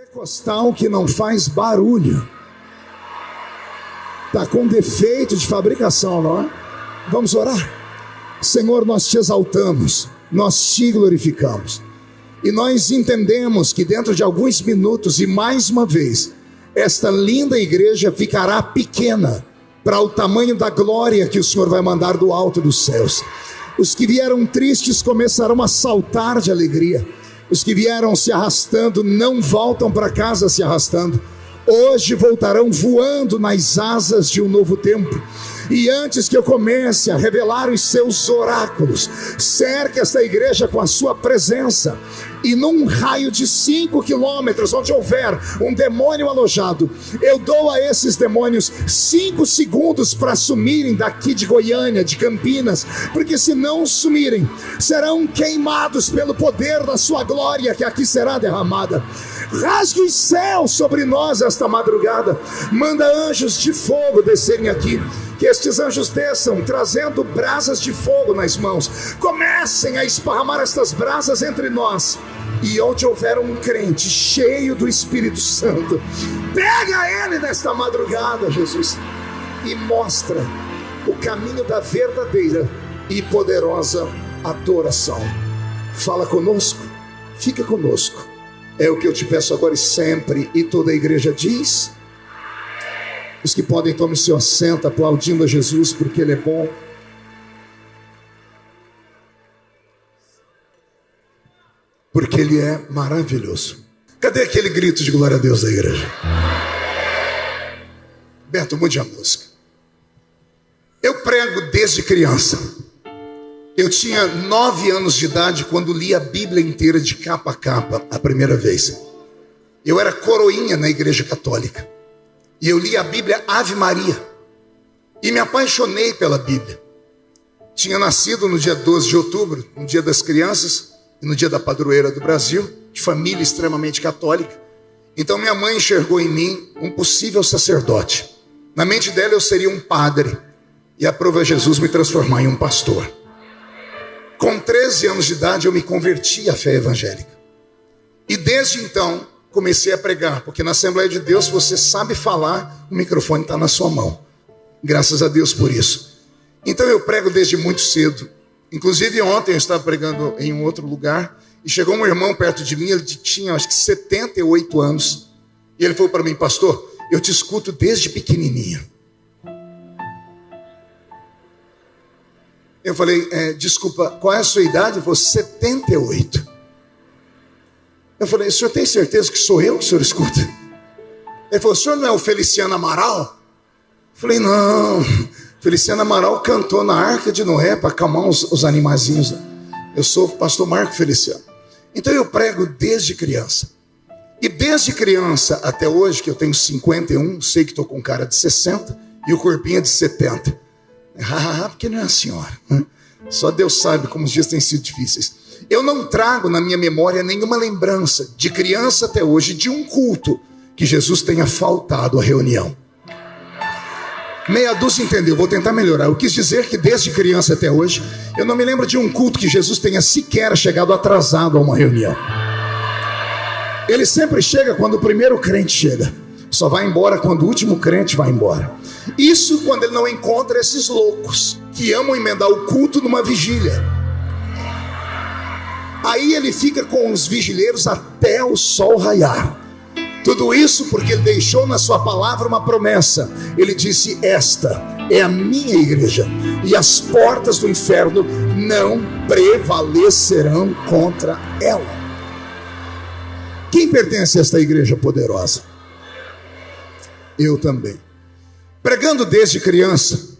Pentecostal que não faz barulho. Está com defeito de fabricação, não é? Vamos orar? Senhor, nós te exaltamos, nós te glorificamos. E nós entendemos que dentro de alguns minutos, e mais uma vez, esta linda igreja ficará pequena para o tamanho da glória que o Senhor vai mandar do alto dos céus. Os que vieram tristes começarão a saltar de alegria. Os que vieram se arrastando não voltam para casa se arrastando. Hoje voltarão voando nas asas de um novo tempo. E antes que eu comece a revelar os seus oráculos, cerque esta igreja com a sua presença. E num raio de 5 quilômetros, onde houver um demônio alojado, eu dou a esses demônios 5 segundos para sumirem daqui de Goiânia, de Campinas, porque se não sumirem, serão queimados pelo poder da sua glória que aqui será derramada. Rasgue os céus sobre nós esta madrugada. Manda anjos de fogo descerem aqui. Que estes anjos desçam trazendo brasas de fogo nas mãos. Comecem a esparramar estas brasas entre nós. E onde houver um crente cheio do Espírito Santo, pega ele nesta madrugada, Jesus, e mostra o caminho da verdadeira e poderosa adoração. Fala conosco, fica conosco. É o que eu te peço agora e sempre. E toda a igreja diz: os que podem, tomem seu assento, aplaudindo a Jesus, porque Ele é bom. Porque Ele é maravilhoso. Cadê aquele grito de glória a Deus da igreja? Beto, mude a música. Eu prego desde criança. Eu tinha 9 anos de idade quando li a Bíblia inteira de capa a capa a primeira vez. Eu era coroinha na igreja católica. E eu li a Bíblia Ave Maria. E me apaixonei pela Bíblia. Tinha nascido no dia 12 de outubro, no dia das crianças, e no dia da padroeira do Brasil, de família extremamente católica. Então minha mãe enxergou em mim um possível sacerdote. Na mente dela eu seria um padre. E aprova Jesus me transformar em um pastor. Com 13 anos de idade eu me converti à fé evangélica. E desde então comecei a pregar, porque na Assembleia de Deus você sabe falar, o microfone está na sua mão. Graças a Deus por isso. Então eu prego desde muito cedo. Inclusive ontem eu estava pregando em um outro lugar, e chegou um irmão perto de mim, ele tinha acho que 78 anos, e ele falou para mim: pastor, eu te escuto desde pequenininho. Eu falei: desculpa, qual é a sua idade? Ele falou: 78. Eu falei: o senhor tem certeza que sou eu que o senhor escuta? Ele falou: o senhor não é o Feliciano Amaral? Eu falei: não, Feliciano Amaral cantou na Arca de Noé para acalmar os animaizinhos. Eu sou o pastor Marco Feliciano. Então eu prego desde criança. E desde criança até hoje, que eu tenho 51, sei que estou com cara de 60 e o corpinho é de 70. Porque não é a senhora, né? Só Deus sabe como os dias têm sido difíceis. Eu não trago na minha memória nenhuma lembrança, de criança até hoje, de um culto que Jesus tenha faltado à reunião. Meia dúzia entendeu, vou tentar melhorar. Eu quis dizer que desde criança até hoje, eu não me lembro de um culto que Jesus tenha sequer chegado atrasado a uma reunião. Ele sempre chega quando o primeiro crente chega. Só vai embora quando o último crente vai embora. Isso quando ele não encontra esses loucos que amam emendar o culto numa vigília. Aí ele fica com os vigileiros até o sol raiar. Tudo isso porque ele deixou na sua palavra uma promessa. Ele disse: esta é a minha igreja, e as portas do inferno não prevalecerão contra ela. Quem pertence a esta igreja poderosa? Eu também. Pregando desde criança,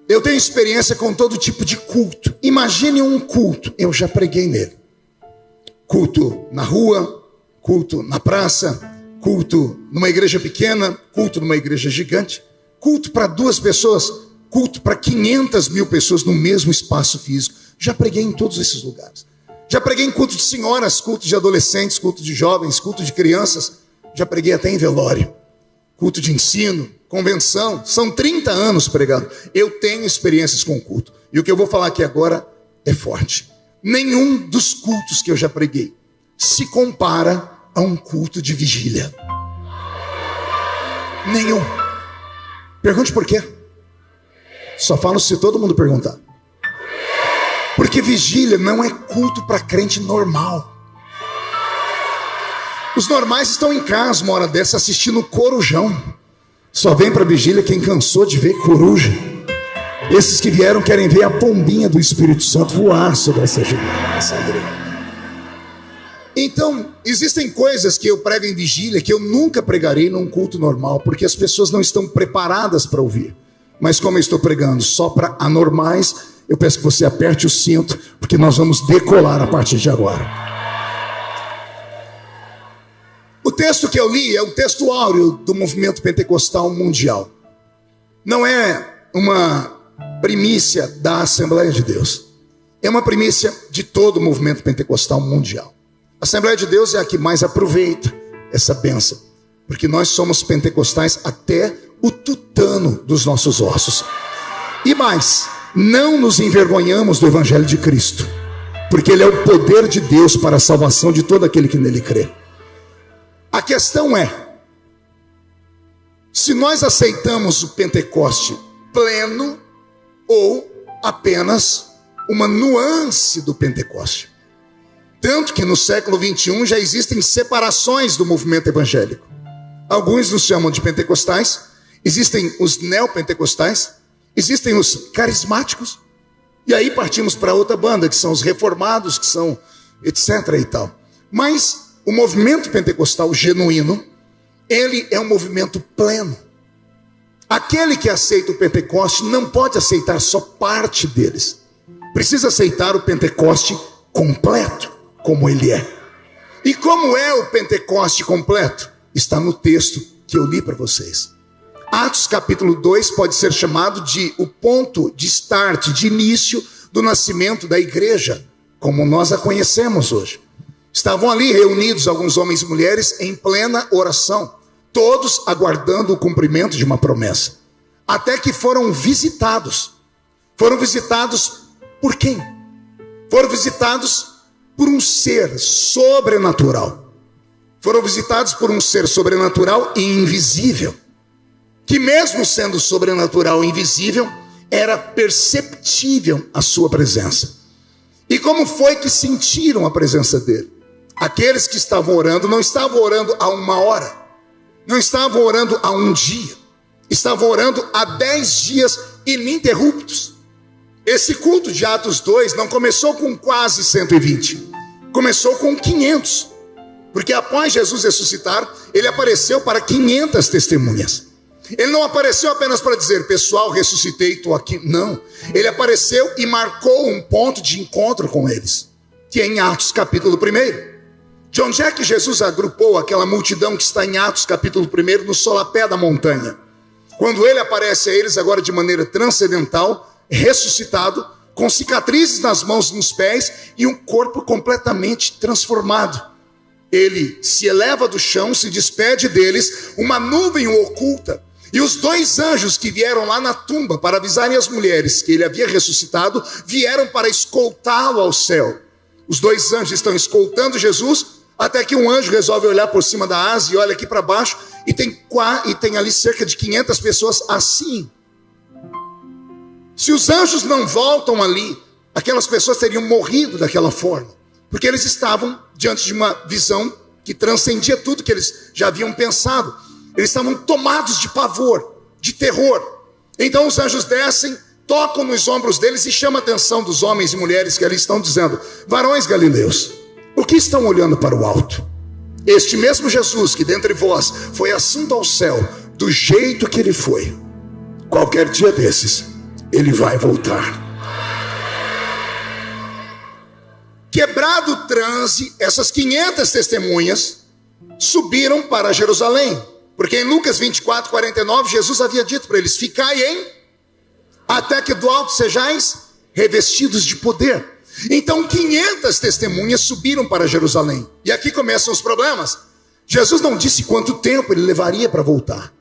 eu tenho experiência com todo tipo de culto. Imagine um culto, eu já preguei nele. Culto na rua, culto na praça, culto numa igreja pequena, culto numa igreja gigante, culto para 2 pessoas, culto para 500 mil pessoas no mesmo espaço físico. Já preguei em todos esses lugares. Já preguei em culto de senhoras, culto de adolescentes, culto de jovens, culto de crianças. Já preguei até em velório, culto de ensino, convenção. São 30 anos pregando. Eu tenho experiências com culto. E o que eu vou falar aqui agora é forte. Nenhum dos cultos que eu já preguei se compara a um culto de vigília. Nenhum. Pergunte por quê. Só falo se todo mundo perguntar. Porque vigília não é culto para crente normal. Os normais estão em casa uma hora dessa assistindo Corujão. Só vem para vigília quem cansou de ver coruja. Esses que vieram querem ver a pombinha do Espírito Santo voar sobre essa igreja. Então, existem coisas que eu prego em vigília que eu nunca pregarei num culto normal, porque as pessoas não estão preparadas para ouvir. Mas como eu estou pregando só para anormais, eu peço que você aperte o cinto, porque nós vamos decolar a partir de agora. O texto que eu li é o texto áureo do movimento pentecostal mundial. Não é uma primícia da Assembleia de Deus. É uma primícia de todo o movimento pentecostal mundial. A Assembleia de Deus é a que mais aproveita essa bênção, porque nós somos pentecostais até o tutano dos nossos ossos. E mais, não nos envergonhamos do Evangelho de Cristo, porque ele é o poder de Deus para a salvação de todo aquele que nele crê. A questão é, se nós aceitamos o Pentecoste pleno ou apenas uma nuance do Pentecoste. Tanto que no século 21 já existem separações do movimento evangélico. Alguns nos chamam de pentecostais, existem os neopentecostais, existem os carismáticos, e aí partimos para outra banda, que são os reformados, que são etc. e tal. Mas o movimento pentecostal genuíno, ele é um movimento pleno. Aquele que aceita o Pentecoste não pode aceitar só parte deles. Precisa aceitar o Pentecoste completo, como ele é. E como é o Pentecoste completo? Está no texto que eu li para vocês. Atos capítulo 2 pode ser chamado de o ponto de start, de início do nascimento da igreja, como nós a conhecemos hoje. Estavam ali reunidos alguns homens e mulheres em plena oração, todos aguardando o cumprimento de uma promessa. Até que foram visitados. Foram visitados por quem? Foram visitados por um ser sobrenatural. Foram visitados por um ser sobrenatural e invisível, que mesmo sendo sobrenatural e invisível, era perceptível a sua presença. E como foi que sentiram a presença dele? Aqueles que estavam orando não estavam orando há uma hora, não estavam orando há um dia, estavam orando há 10 dias ininterruptos. Esse culto de Atos 2 não começou com quase 120, começou com 500, porque após Jesus ressuscitar, ele apareceu para 500 testemunhas. Ele não apareceu apenas para dizer, pessoal, ressuscitei, estou aqui. Não, ele apareceu e marcou um ponto de encontro com eles, que é em Atos capítulo 1. De onde é que Jesus agrupou aquela multidão que está em Atos capítulo 1, no solapé da montanha? Quando ele aparece a eles agora de maneira transcendental, ressuscitado, com cicatrizes nas mãos e nos pés e um corpo completamente transformado. Ele se eleva do chão, se despede deles, uma nuvem o oculta, e os 2 anjos que vieram lá na tumba para avisarem as mulheres que ele havia ressuscitado, vieram para escoltá-lo ao céu. Os 2 anjos estão escoltando Jesus, até que um anjo resolve olhar por cima da asa e olha aqui para baixo, e tem ali cerca de 500 pessoas assim. Se os anjos não voltam ali, aquelas pessoas teriam morrido daquela forma, porque eles estavam diante de uma visão que transcendia tudo que eles já haviam pensado. Eles estavam tomados de pavor, de terror. Então os anjos descem, tocam nos ombros deles e chamam a atenção dos homens e mulheres que ali estão, dizendo, varões galileus, por que estão olhando para o alto? Este mesmo Jesus que dentre vós foi assunto ao céu, do jeito que ele foi, qualquer dia desses, ele vai voltar. Quebrado o transe, essas 500 testemunhas subiram para Jerusalém, porque em Lucas 24, 49, Jesus havia dito para eles, ficai até que do alto sejais revestidos de poder. Então 500 testemunhas subiram para Jerusalém, e aqui começam os problemas. Jesus não disse quanto tempo ele levaria para voltar.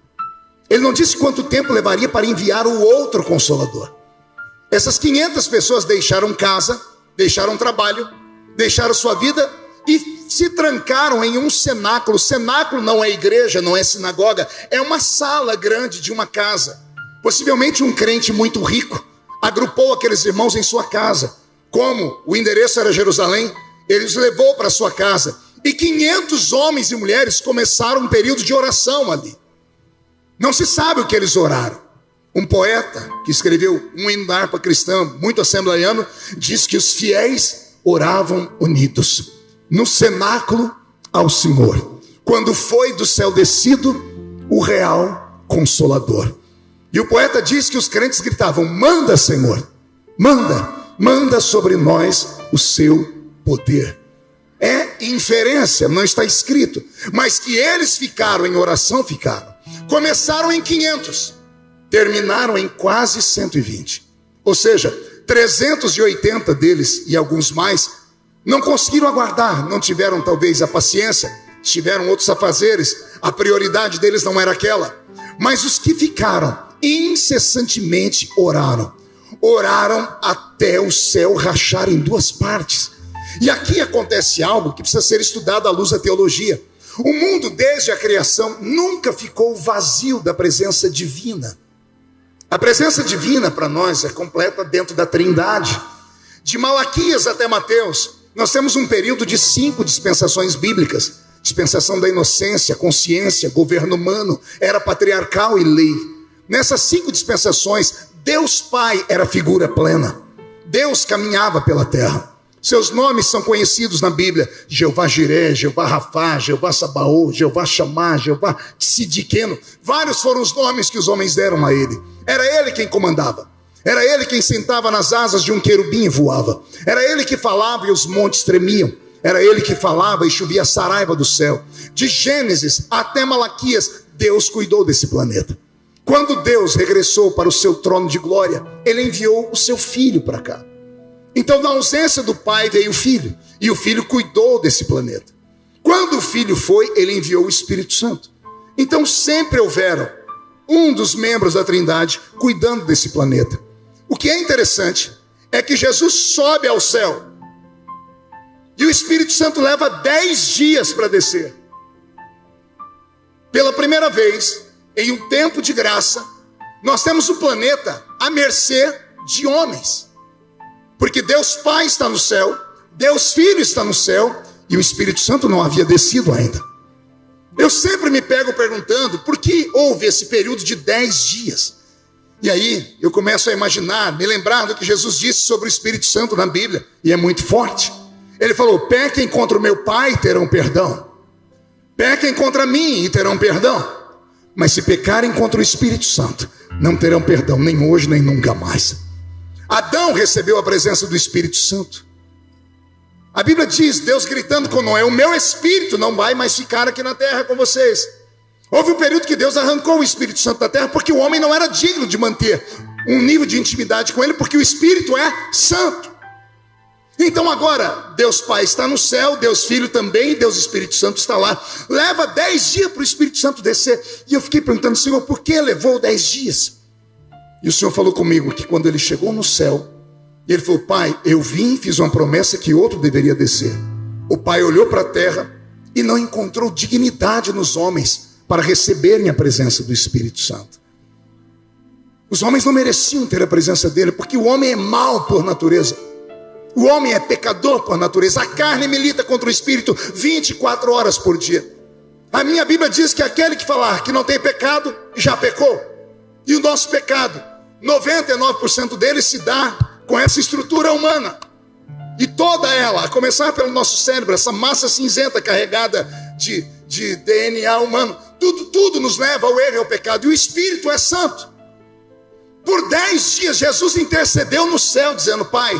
Ele não disse quanto tempo levaria para enviar o outro Consolador. Essas 500 pessoas deixaram casa, deixaram trabalho, deixaram sua vida e se trancaram em um cenáculo. Cenáculo não é igreja, não é sinagoga, é uma sala grande de uma casa. Possivelmente um crente muito rico agrupou aqueles irmãos em sua casa. Como o endereço era Jerusalém, ele os levou para sua casa. E 500 homens e mulheres começaram um período de oração ali. Não se sabe o que eles oraram. Um poeta que escreveu um hino da harpa cristã, muito assembleiano, diz que os fiéis oravam unidos no cenáculo ao Senhor, quando foi do céu descido o real Consolador. E o poeta diz que os crentes gritavam: manda, Senhor, manda sobre nós o seu poder. É inferência, não está escrito, mas que eles ficaram em oração, ficaram. Começaram em 500, terminaram em quase 120. Ou seja, 380 deles e alguns mais não conseguiram aguardar, não tiveram talvez a paciência, tiveram outros afazeres, a prioridade deles não era aquela. Mas os que ficaram incessantemente oraram até o céu rachar em duas partes. E aqui acontece algo que precisa ser estudado à luz da teologia. O mundo, desde a criação, nunca ficou vazio da presença divina. A presença divina para nós é completa dentro da Trindade. De Malaquias até Mateus, nós temos um período de 5 dispensações bíblicas. Dispensação da inocência, consciência, governo humano, era patriarcal e lei. Nessas 5 dispensações, Deus Pai era figura plena. Deus caminhava pela terra. Seus nomes são conhecidos na Bíblia: Jeová Jiré, Jeová Rafá, Jeová Sabaô, Jeová Chamá, Jeová Sidiqueno. Vários foram os nomes que os homens deram a ele. Era ele quem comandava. Era ele quem sentava nas asas de um querubim e voava. Era ele que falava e os montes tremiam. Era ele que falava e chovia saraiva do céu. De Gênesis até Malaquias, Deus cuidou desse planeta. Quando Deus regressou para o seu trono de glória, ele enviou o seu filho para cá. Então, na ausência do pai, veio o filho, e o filho cuidou desse planeta. Quando o filho foi, ele enviou o Espírito Santo. Então, sempre houveram um dos membros da Trindade cuidando desse planeta. O que é interessante é que Jesus sobe ao céu, e o Espírito Santo leva 10 dias para descer. Pela primeira vez, em um tempo de graça, nós temos o planeta à mercê de homens. Porque Deus Pai está no céu, Deus Filho está no céu, e o Espírito Santo não havia descido ainda. Eu sempre me pego perguntando por que houve esse período de 10 dias. E aí eu começo a imaginar, me lembrar do que Jesus disse sobre o Espírito Santo na Bíblia, e é muito forte. Ele falou: pequem contra o meu Pai e terão perdão. Pequem contra mim e terão perdão. Mas se pecarem contra o Espírito Santo, não terão perdão, nem hoje, nem nunca mais. Adão recebeu a presença do Espírito Santo. A Bíblia diz, Deus gritando com Noé: o meu Espírito não vai mais ficar aqui na terra com vocês. Houve um período que Deus arrancou o Espírito Santo da terra, porque o homem não era digno de manter um nível de intimidade com ele, porque o Espírito é santo. Então agora, Deus Pai está no céu, Deus Filho também, Deus Espírito Santo está lá. Leva 10 dias para o Espírito Santo descer. E eu fiquei perguntando: Senhor, por que levou 10 dias? E o Senhor falou comigo que quando ele chegou no céu, ele falou: Pai, eu vim e fiz uma promessa que outro deveria descer. O Pai olhou para a terra e não encontrou dignidade nos homens para receberem a presença do Espírito Santo. Os homens não mereciam ter a presença dele, porque o homem é mau por natureza. O homem é pecador por natureza. A carne milita contra o Espírito 24 horas por dia. A minha Bíblia diz que aquele que falar que não tem pecado, já pecou. E o nosso pecado, 99% dele se dá com essa estrutura humana. E toda ela, a começar pelo nosso cérebro, essa massa cinzenta carregada de DNA humano, tudo nos leva ao erro e ao pecado. E o Espírito é santo. Por 10 dias Jesus intercedeu no céu, dizendo: Pai,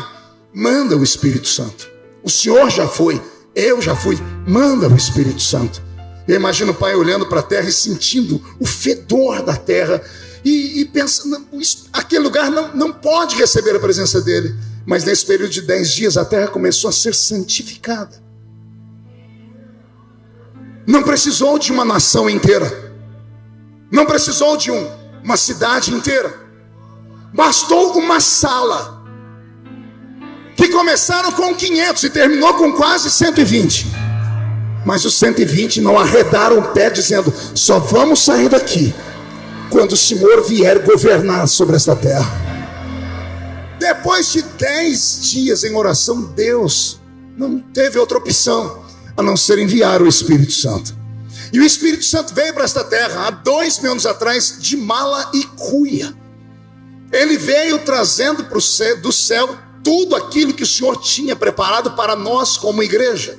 manda o Espírito Santo. O Senhor já foi, eu já fui, manda o Espírito Santo. Eu imagino o Pai olhando para a terra e sentindo o fedor da terra, e pensando: aquele lugar não pode receber a presença dele. Mas nesse período de 10 dias a terra começou a ser santificada. Não precisou de uma nação inteira, não precisou de uma cidade inteira, bastou uma sala, que começaram com 500 e terminou com quase 120. Mas os 120 não arredaram o pé, dizendo: só vamos sair daqui quando o Senhor vier governar sobre esta terra. Depois de 10 dias em oração, Deus não teve outra opção a não ser enviar o Espírito Santo. E o Espírito Santo veio para esta terra há 2000 anos atrás, de mala e cuia. Ele veio trazendo do céu tudo aquilo que o Senhor tinha preparado para nós como igreja.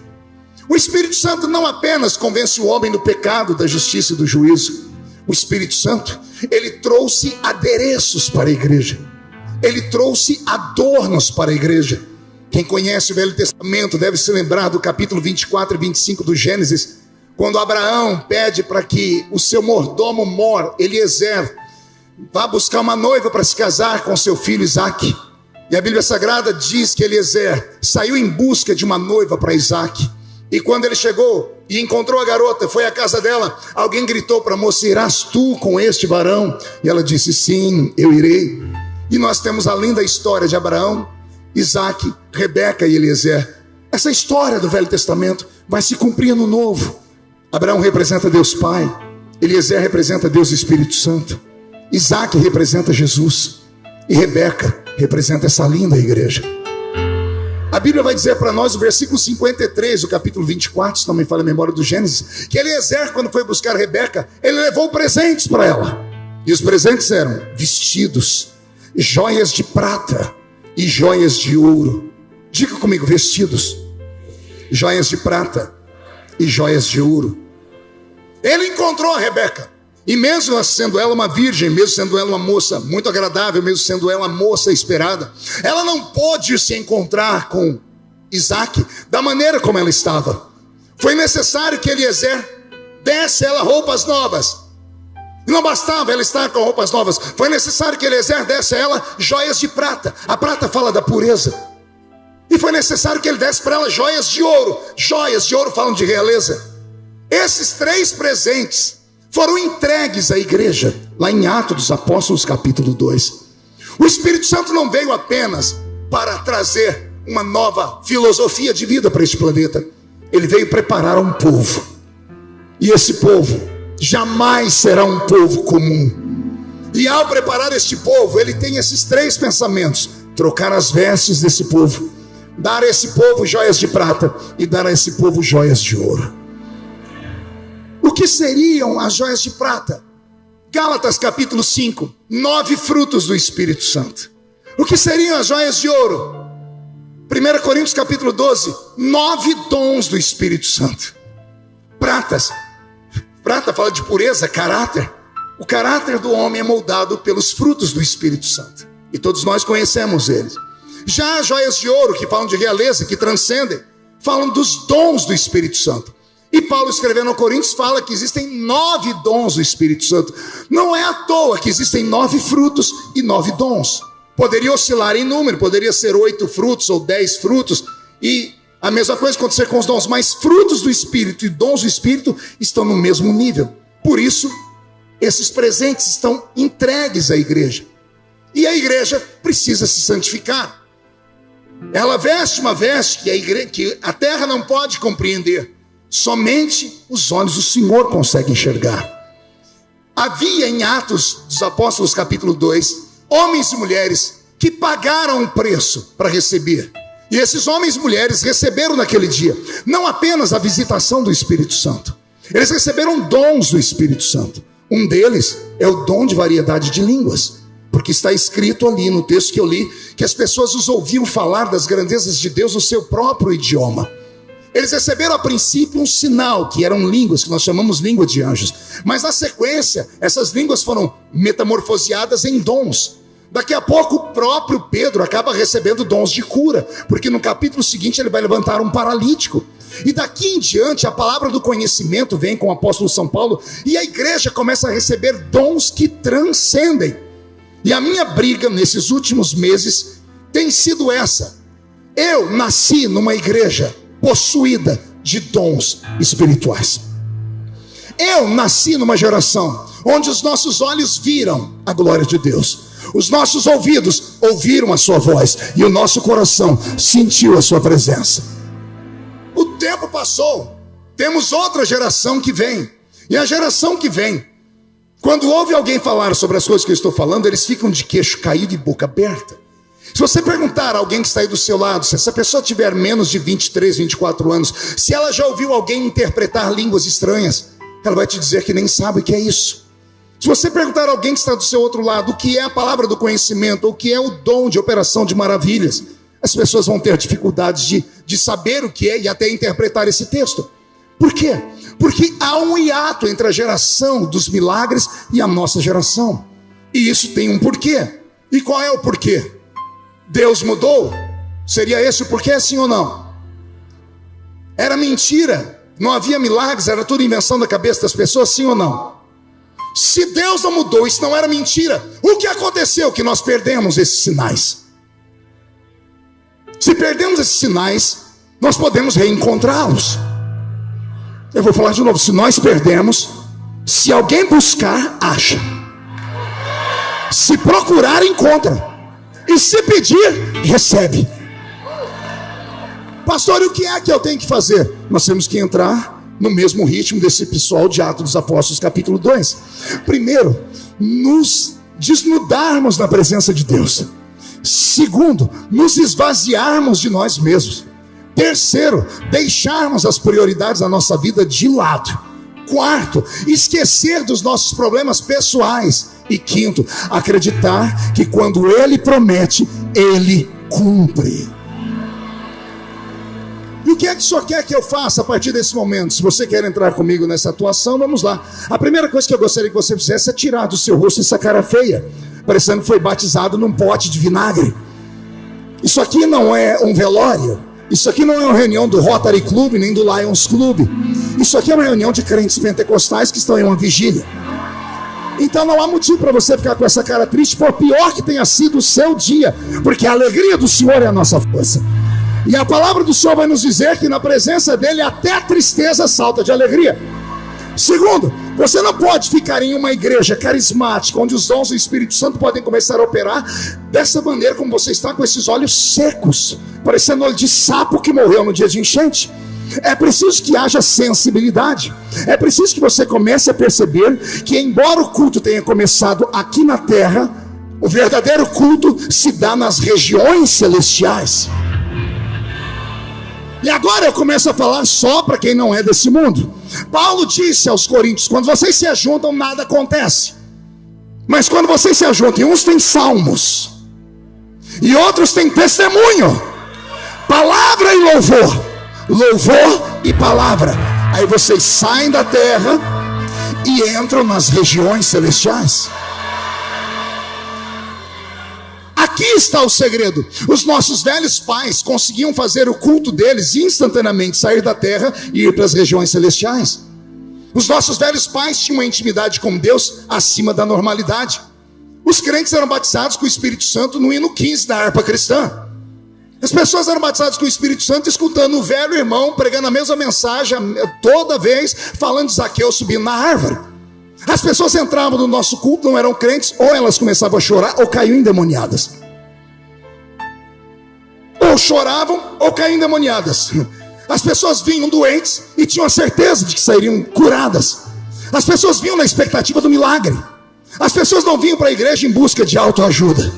O Espírito Santo não apenas convence o homem do pecado, da justiça e do juízo. O Espírito Santo, ele trouxe adereços para a igreja. Ele trouxe adornos para a igreja. Quem conhece o Velho Testamento deve se lembrar do capítulo 24 e 25 do Gênesis, quando Abraão pede para que o seu mordomo Mor, Eliezer, vá buscar uma noiva para se casar com seu filho Isaque. E a Bíblia Sagrada diz que Eliezer saiu em busca de uma noiva para Isaque. E quando ele chegou e encontrou a garota, foi à casa dela, alguém gritou para a moça: irás tu com este varão? E ela disse: sim, eu irei. E nós temos a linda história de Abraão, Isaque, Rebeca e Eliezer. Essa história do Velho Testamento vai se cumprir no Novo. Abraão representa Deus Pai, Eliezer representa Deus Espírito Santo, Isaque representa Jesus e Rebeca representa essa linda igreja. A Bíblia vai dizer para nós, o versículo 53, do capítulo 24, se não me falha a memória do Gênesis, que Eliezer, quando foi buscar Rebeca, ele levou presentes para ela. E os presentes eram vestidos, joias de prata e joias de ouro. Diga comigo: vestidos, joias de prata e joias de ouro. Ele encontrou a Rebeca, e mesmo sendo ela uma virgem, mesmo sendo ela uma moça muito agradável, mesmo sendo ela uma moça esperada, ela não pôde se encontrar com Isaque da maneira como ela estava. Foi necessário que Eliezer desse ela roupas novas. E não bastava ela estar com roupas novas, foi necessário que Eliezer desse a ela joias de prata. A prata fala da pureza. E foi necessário que ele desse para ela joias de ouro. Joias de ouro falam de realeza. Esses 3 presentes foram entregues à igreja, lá em Atos dos Apóstolos capítulo 2. O Espírito Santo não veio apenas para trazer uma nova filosofia de vida para este planeta. Ele veio preparar um povo. E esse povo jamais será um povo comum. E ao preparar este povo, ele tem esses 3 pensamentos: trocar as vestes desse povo, dar a esse povo joias de prata e dar a esse povo joias de ouro. O que seriam as joias de prata? Gálatas capítulo 5, 9 frutos do Espírito Santo. O que seriam as joias de ouro? 1 Coríntios capítulo 12, 9 dons do Espírito Santo. Prata fala de pureza, caráter. O caráter do homem é moldado pelos frutos do Espírito Santo, e todos nós conhecemos eles. Já as joias de ouro, que falam de realeza, que transcendem, falam dos dons do Espírito Santo. E Paulo, escrevendo ao Coríntios, fala que existem 9 dons do Espírito Santo. Não é à toa que existem 9 frutos e 9 dons. Poderia oscilar em número, poderia ser 8 frutos ou 10 frutos, e a mesma coisa acontecer com os dons, mas frutos do Espírito e dons do Espírito estão no mesmo nível. Por isso, esses presentes estão entregues à igreja. E a igreja precisa se santificar. Ela veste uma veste que a terra não pode compreender. Somente os olhos do Senhor conseguem enxergar. Havia em Atos dos Apóstolos capítulo 2, homens e mulheres que pagaram um preço para receber. E esses homens e mulheres receberam naquele dia não apenas a visitação do Espírito Santo, eles receberam dons do Espírito Santo. Um deles é o dom de variedade de línguas, porque está escrito ali no texto que eu li, que as pessoas os ouviam falar das grandezas de Deus no seu próprio idioma. Eles receberam a princípio um sinal, que eram línguas, que nós chamamos língua de anjos. Mas na sequência, essas línguas foram metamorfoseadas em dons. Daqui a pouco o próprio Pedro acaba recebendo dons de cura, porque no capítulo seguinte ele vai levantar um paralítico. E daqui em diante a palavra do conhecimento vem com o apóstolo São Paulo, e a igreja começa a receber dons que transcendem. E a minha briga nesses últimos meses tem sido essa: eu nasci numa igreja possuída de dons espirituais. Eu nasci numa geração onde os nossos olhos viram a glória de Deus, os nossos ouvidos ouviram a sua voz e o nosso coração sentiu a sua presença. O tempo passou, temos outra geração que vem. E a geração que vem, quando ouve alguém falar sobre as coisas que eu estou falando, eles ficam de queixo caído e boca aberta. Se você perguntar a alguém que está aí do seu lado, se essa pessoa tiver menos de 23, 24 anos, se ela já ouviu alguém interpretar línguas estranhas, ela vai te dizer que nem sabe o que é isso. Se você perguntar a alguém que está do seu outro lado o que é a palavra do conhecimento, ou o que é o dom de operação de maravilhas, as pessoas vão ter dificuldades de saber o que é e até interpretar esse texto. Por quê? Porque há um hiato entre a geração dos milagres e a nossa geração. E isso tem um porquê. E qual é o porquê? Deus mudou? Seria esse o porquê, sim ou não? Era mentira, não havia milagres, era tudo invenção da cabeça das pessoas, sim ou não? Se Deus não mudou, isso não era mentira, o que aconteceu? Que nós perdemos esses sinais. Se perdemos esses sinais, nós podemos reencontrá-los. Eu vou falar de novo, se nós perdemos, se alguém buscar, acha. Se procurar, encontra. E se pedir, recebe. Pastor, e o que é que eu tenho que fazer? Nós temos que entrar no mesmo ritmo desse pessoal de Atos dos Apóstolos, capítulo 2. Primeiro, nos desnudarmos na presença de Deus. Segundo, nos esvaziarmos de nós mesmos. Terceiro, deixarmos as prioridades da nossa vida de lado. Quarto, esquecer dos nossos problemas pessoais. E quinto, acreditar que quando Ele promete, Ele cumpre. E o que é que o Senhor quer que eu faça a partir desse momento? Se você quer entrar comigo nessa atuação, vamos lá. A primeira coisa que eu gostaria que você fizesse é tirar do seu rosto essa cara feia, parecendo que foi batizado num pote de vinagre. Isso aqui não é um velório. Isso aqui não é uma reunião do Rotary Club, nem do Lions Club. Isso aqui é uma reunião de crentes pentecostais que estão em uma vigília. Então não há motivo para você ficar com essa cara triste, por pior que tenha sido o seu dia, porque a alegria do Senhor é a nossa força. E a palavra do Senhor vai nos dizer que na presença dele até a tristeza salta de alegria. Segundo, você não pode ficar em uma igreja carismática, onde os dons do Espírito Santo podem começar a operar dessa maneira como você está, com esses olhos secos, parecendo olho de sapo que morreu no dia de enchente. É preciso que haja sensibilidade. É preciso que você comece a perceber que, embora o culto tenha começado aqui na terra, o verdadeiro culto se dá nas regiões celestiais. E agora eu começo a falar só para quem não é desse mundo. Paulo disse aos coríntios: quando vocês se ajuntam, nada acontece. Mas quando vocês se ajuntam, uns têm salmos e outros têm testemunho, palavra e louvor. Louvor e palavra. Aí vocês saem da terra e entram nas regiões celestiais. Aqui está o segredo. Os nossos velhos pais conseguiam fazer o culto deles instantaneamente, sair da terra e ir para as regiões celestiais. Os nossos velhos pais tinham uma intimidade com Deus acima da normalidade. Os crentes eram batizados com o Espírito Santo no hino 15 da harpa cristã. As pessoas eram batizadas com o Espírito Santo escutando o velho irmão pregando a mesma mensagem toda vez, falando de Zaqueu subindo na árvore. As pessoas entravam no nosso culto, não eram crentes, ou elas começavam a chorar ou caíam endemoniadas. Ou choravam ou caíam endemoniadas. As pessoas vinham doentes e tinham a certeza de que sairiam curadas. As pessoas vinham na expectativa do milagre. As pessoas não vinham para a igreja em busca de autoajuda.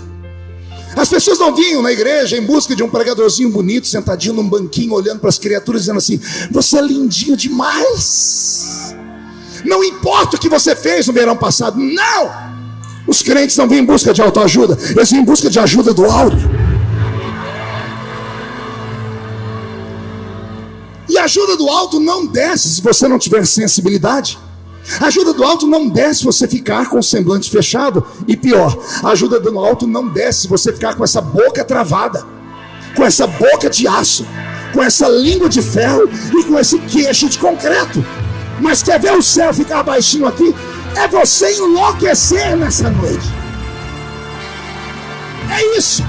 As pessoas não vinham na igreja em busca de um pregadorzinho bonito, sentadinho num banquinho, olhando para as criaturas, dizendo assim: você é lindinho demais. Não importa o que você fez no verão passado. Não! Os crentes não vêm em busca de autoajuda, eles vêm em busca de ajuda do alto. E a ajuda do alto não desce se você não tiver sensibilidade. A ajuda do alto não desce se você ficar com o semblante fechado. E pior, a ajuda do alto não desce se você ficar com essa boca travada, com essa boca de aço, com essa língua de ferro e com esse queixo de concreto. Mas quer ver o céu ficar baixinho aqui? É você enlouquecer nessa noite. É isso.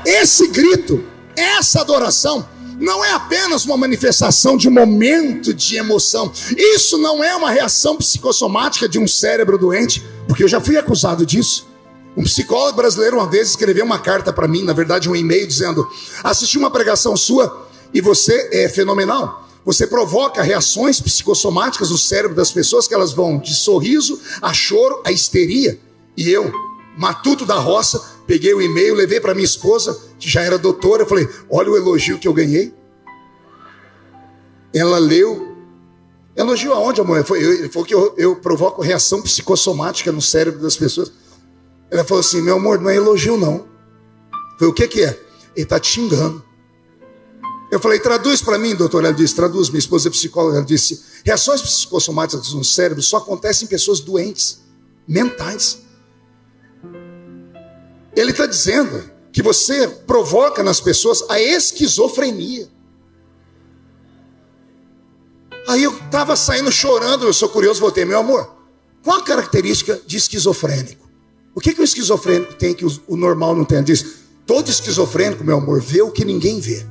Esse grito, essa adoração não é apenas uma manifestação de um momento de emoção. Isso não é uma reação psicossomática de um cérebro doente, porque eu já fui acusado disso. Um psicólogo brasileiro uma vez escreveu uma carta para mim, na verdade um e-mail, dizendo: assisti uma pregação sua e você é fenomenal. Você provoca reações psicossomáticas no cérebro das pessoas, que elas vão de sorriso a choro, a histeria. E eu, matuto da roça, peguei o e-mail, levei para minha esposa, que já era doutora, eu falei, olha o elogio que eu ganhei. Ela leu. Elogio aonde, amor? Ele falou que eu provoco reação psicossomática no cérebro das pessoas. Ela falou assim, meu amor, não é elogio não. Eu falei, o que é? Ele está te xingando. Eu falei, traduz para mim, doutor. Ela disse, traduz. Minha esposa é psicóloga. Ela disse, reações psicossomáticas no cérebro só acontecem em pessoas doentes, mentais. Ele está dizendo que você provoca nas pessoas a esquizofrenia. Aí eu estava saindo chorando, eu sou curioso, voltei, meu amor, qual a característica de esquizofrênico? O que o esquizofrênico tem que o normal não tem? Ele diz, todo esquizofrênico, meu amor, vê o que ninguém vê.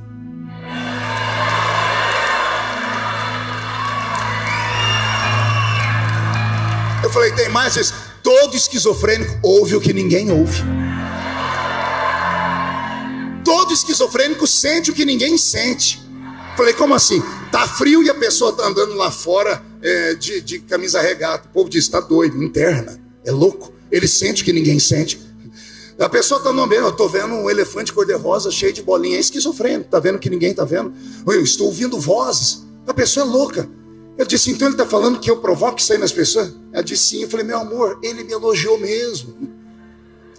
Eu falei, tem mais isso. Todo esquizofrênico ouve o que ninguém ouve. Todo esquizofrênico sente o que ninguém sente. Eu falei, como assim? Tá frio e a pessoa tá andando lá fora de camisa regata. O povo diz, tá doido, interna, é louco. Ele sente o que ninguém sente. A pessoa tá no ambiente, eu tô vendo um elefante cor-de-rosa cheio de bolinha. É esquizofrênico, tá vendo o que ninguém tá vendo. Eu estou ouvindo vozes. A pessoa é louca. Eu disse, então ele está falando que eu provoco isso aí nas pessoas? Ela disse, sim. Eu falei, meu amor, ele me elogiou mesmo.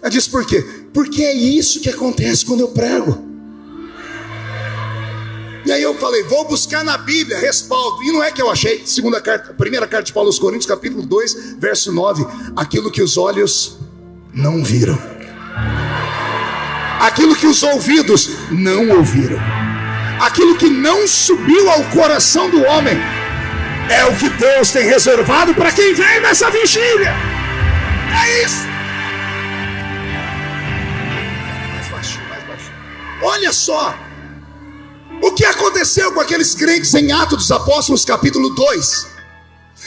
Ela disse, por quê? Porque é isso que acontece quando eu prego. E aí eu falei, vou buscar na Bíblia respaldo. E não é que eu achei, primeira carta de Paulo aos Coríntios, capítulo 2, verso 9. Aquilo que os olhos não viram. Aquilo que os ouvidos não ouviram. Aquilo que não subiu ao coração do homem. É o que Deus tem reservado para quem vem nessa vigília. É isso. Mais baixinho, mais baixinho. Olha só. O que aconteceu com aqueles crentes em Atos dos Apóstolos capítulo 2?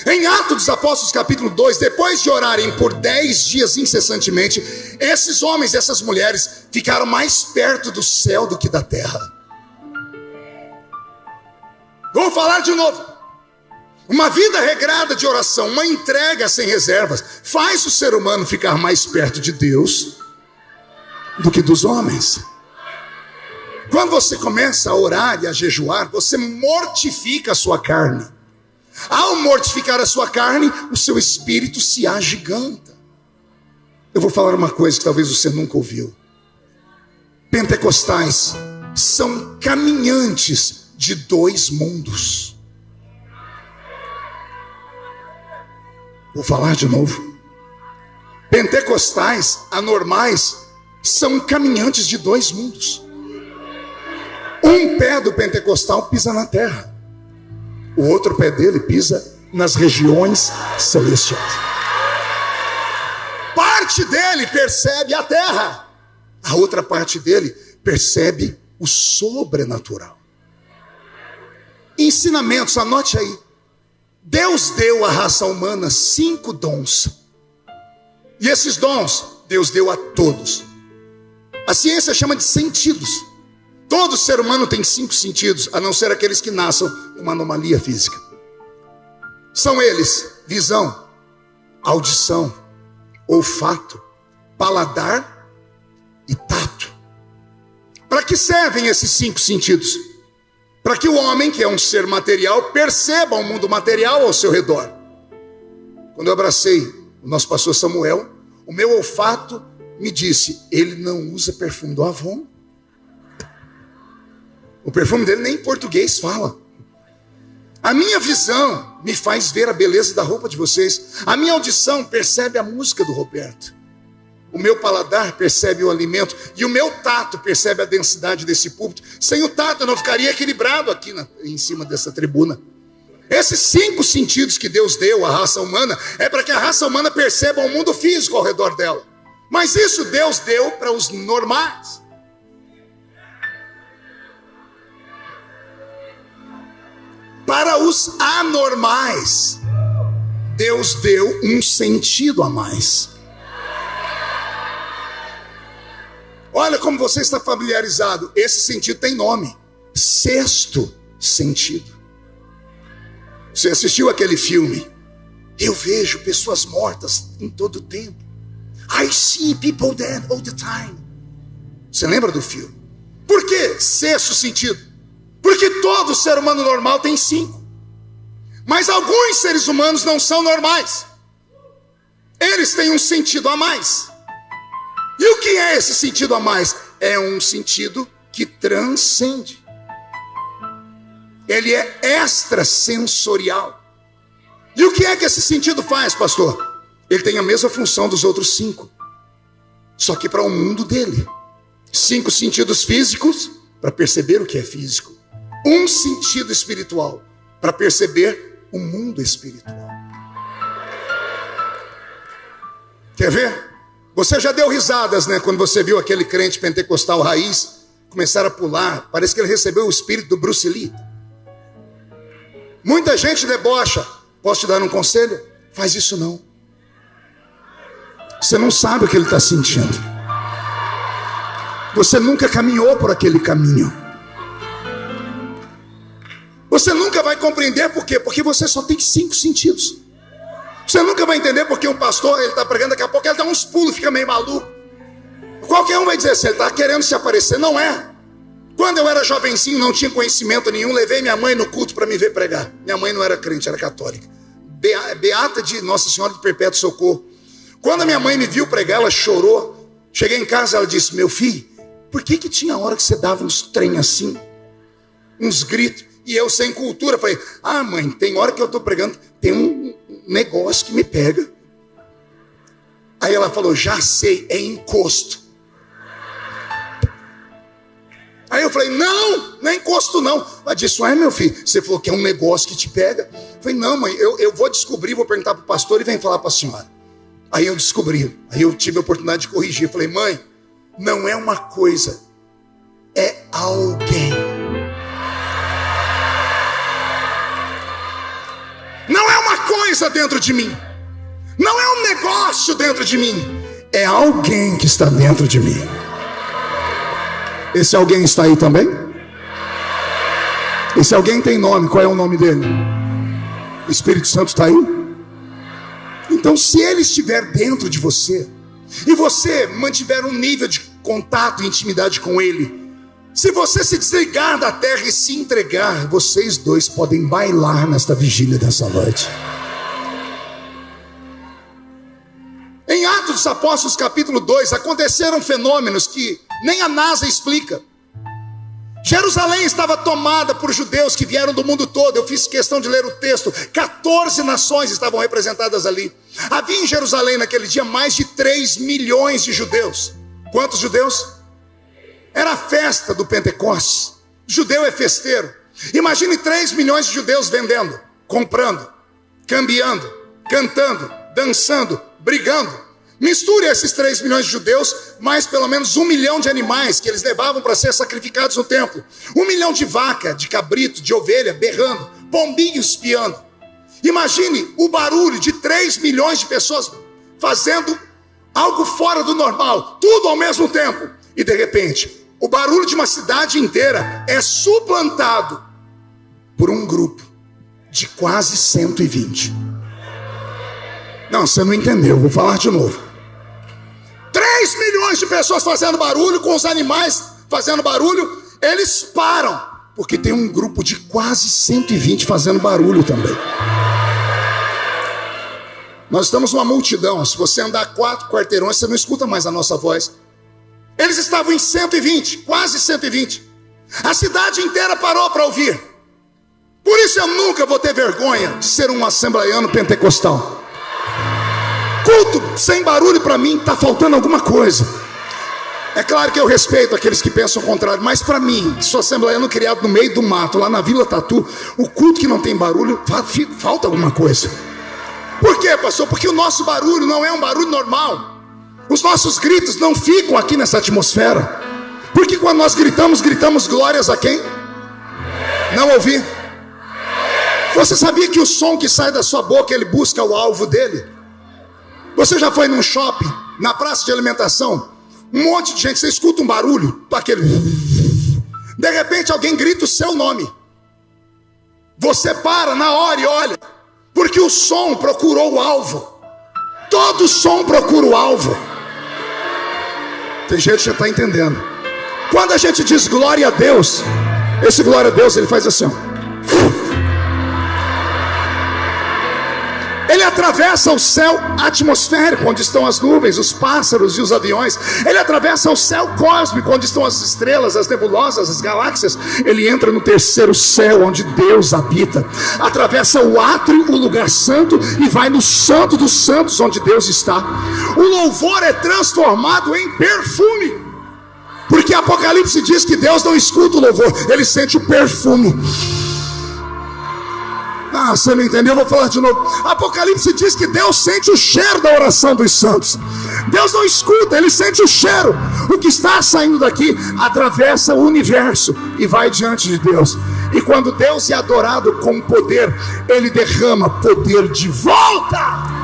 Em Atos dos Apóstolos capítulo 2, depois de orarem por 10 dias incessantemente, esses homens e essas mulheres ficaram mais perto do céu do que da terra. Vou falar de novo. Uma vida regrada de oração, uma entrega sem reservas, faz o ser humano ficar mais perto de Deus do que dos homens. Quando você começa a orar e a jejuar, você mortifica a sua carne. Ao mortificar a sua carne, o seu espírito se agiganta. Eu vou falar uma coisa que talvez você nunca ouviu. Pentecostais são caminhantes de dois mundos. Vou falar de novo. Pentecostais anormais são caminhantes de dois mundos. Um pé do pentecostal pisa na terra. O outro pé dele pisa nas regiões celestiais. Parte dele percebe a terra. A outra parte dele percebe o sobrenatural. Ensinamentos, anote aí. Deus deu à raça humana 5 dons. E esses dons, Deus deu a todos. A ciência chama de sentidos. Todo ser humano tem 5 sentidos, a não ser aqueles que nasçam com uma anomalia física. São eles: visão, audição, olfato, paladar e tato. Para que servem esses 5 sentidos? Para que o homem, que é um ser material, perceba o mundo material ao seu redor. Quando eu abracei o nosso pastor Samuel, o meu olfato me disse, ele não usa perfume do Avon. O perfume dele nem em português fala. A minha visão me faz ver a beleza da roupa de vocês. A minha audição percebe a música do Roberto. O meu paladar percebe o alimento. E o meu tato percebe a densidade desse púlpito. Sem o tato eu não ficaria equilibrado aqui em cima dessa tribuna. Esses 5 sentidos que Deus deu à raça humana é para que a raça humana perceba o mundo físico ao redor dela. Mas isso Deus deu para os normais. Para os anormais, Deus deu um sentido a mais. Olha como você está familiarizado. Esse sentido tem nome: sexto sentido. Você assistiu aquele filme? Eu vejo pessoas mortas em todo o tempo. I see people dead all the time. Você lembra do filme? Por que sexto sentido? Porque todo ser humano normal tem 5. Mas alguns seres humanos não são normais. Eles têm um sentido a mais. E o que é esse sentido a mais? É um sentido que transcende. Ele é extrasensorial. E o que é que esse sentido faz, pastor? Ele tem a mesma função dos outros 5, só que para o mundo dele. 5 sentidos físicos, para perceber o que é físico. 1 sentido espiritual, para perceber o mundo espiritual. Quer ver? Você já deu risadas, né? Quando você viu aquele crente pentecostal raiz começar a pular. Parece que ele recebeu o espírito do Bruce Lee. Muita gente debocha. Posso te dar um conselho? Faz isso não. Você não sabe o que ele está sentindo. Você nunca caminhou por aquele caminho. Você nunca vai compreender por quê? Porque você só tem 5 sentidos. Você nunca vai entender porque um pastor, ele está pregando, daqui a pouco ele dá uns pulos, fica meio maluco. Qualquer um vai dizer assim, ele está querendo se aparecer. Não é. Quando eu era jovenzinho, não tinha conhecimento nenhum, levei minha mãe no culto para me ver pregar. Minha mãe não era crente, era católica. Beata de Nossa Senhora do Perpétuo Socorro. Quando a minha mãe me viu pregar, ela chorou. Cheguei em casa, ela disse, meu filho, por que tinha hora que você dava uns trem assim? Uns gritos. E eu sem cultura, falei, mãe, tem hora que eu estou pregando, tem um negócio que me pega. Aí ela falou, já sei, é encosto. Aí eu falei, não é encosto não. Ela disse, meu filho, você falou que é um negócio que te pega. Eu falei, não mãe, eu vou descobrir, vou perguntar para o pastor e vem falar para a senhora. Aí eu descobri, aí eu tive a oportunidade de corrigir. Eu falei, mãe, não é uma coisa, é alguém. Não é uma coisa dentro de mim. Não é um negócio dentro de mim. É alguém que está dentro de mim. Esse alguém está aí também? Esse alguém tem nome. Qual é o nome dele? O Espírito Santo está aí? Então, se ele estiver dentro de você, e você mantiver um nível de contato e intimidade com ele, se você se desligar da terra e se entregar, vocês dois podem bailar nesta vigília dessa noite. Em Atos dos Apóstolos capítulo 2, aconteceram fenômenos que nem a NASA explica. Jerusalém estava tomada por judeus que vieram do mundo todo. Eu fiz questão de ler o texto. 14 nações estavam representadas ali. Havia em Jerusalém naquele dia mais de 3 milhões de judeus. Quantos judeus? Era a festa do Pentecostes. Judeu é festeiro. Imagine 3 milhões de judeus vendendo, comprando, cambiando, cantando, dançando, brigando. Misture esses 3 milhões de judeus, mais pelo menos 1 milhão de animais que eles levavam para ser sacrificados no templo. 1 milhão de vaca, de cabrito, de ovelha, berrando, pombinhos piando. Imagine o barulho de 3 milhões de pessoas fazendo algo fora do normal, tudo ao mesmo tempo. E de repente, o barulho de uma cidade inteira é suplantado por um grupo de quase 120. Não, você não entendeu, vou falar de novo. 3 milhões de pessoas fazendo barulho, com os animais fazendo barulho, eles param, porque tem um grupo de quase 120 fazendo barulho também. Nós estamos numa multidão, se você andar 4 quarteirões, você não escuta mais a nossa voz. Eles estavam em 120, quase 120. A cidade inteira parou para ouvir. Por isso eu nunca vou ter vergonha de ser um assembleiano pentecostal. Culto sem barulho para mim está faltando alguma coisa. É claro que eu respeito aqueles que pensam o contrário, mas para mim, que sou assembleiano criado no meio do mato, lá na Vila Tatu, o culto que não tem barulho, falta alguma coisa. Por quê, pastor? Porque o nosso barulho não é um barulho normal. Os nossos gritos não ficam aqui nessa atmosfera. Porque quando nós gritamos, gritamos glórias a quem? Não ouvi. Você sabia que o som que sai da sua boca, ele busca o alvo dele? Você já foi num shopping, na praça de alimentação, um monte de gente, você escuta um barulho, aquele... De repente alguém grita o seu nome. Você para na hora e olha, porque o som procurou o alvo. Todo som procura o alvo. Tem gente que já está entendendo. Quando a gente diz glória a Deus, esse glória a Deus, ele faz assim, ó. Ele atravessa o céu atmosférico, onde estão as nuvens, os pássaros e os aviões. Ele atravessa o céu cósmico, onde estão as estrelas, as nebulosas, as galáxias. Ele entra no terceiro céu, onde Deus habita. Atravessa o átrio, o lugar santo, e vai no santo dos santos, onde Deus está. O louvor é transformado em perfume, porque Apocalipse diz que Deus não escuta o louvor, ele sente o perfume. Ah, você não entendeu? Eu vou falar de novo. Apocalipse diz que Deus sente o cheiro da oração dos santos. Deus não escuta, ele sente o cheiro. O que está saindo daqui atravessa o universo e vai diante de Deus. E quando Deus é adorado com poder, ele derrama poder de volta.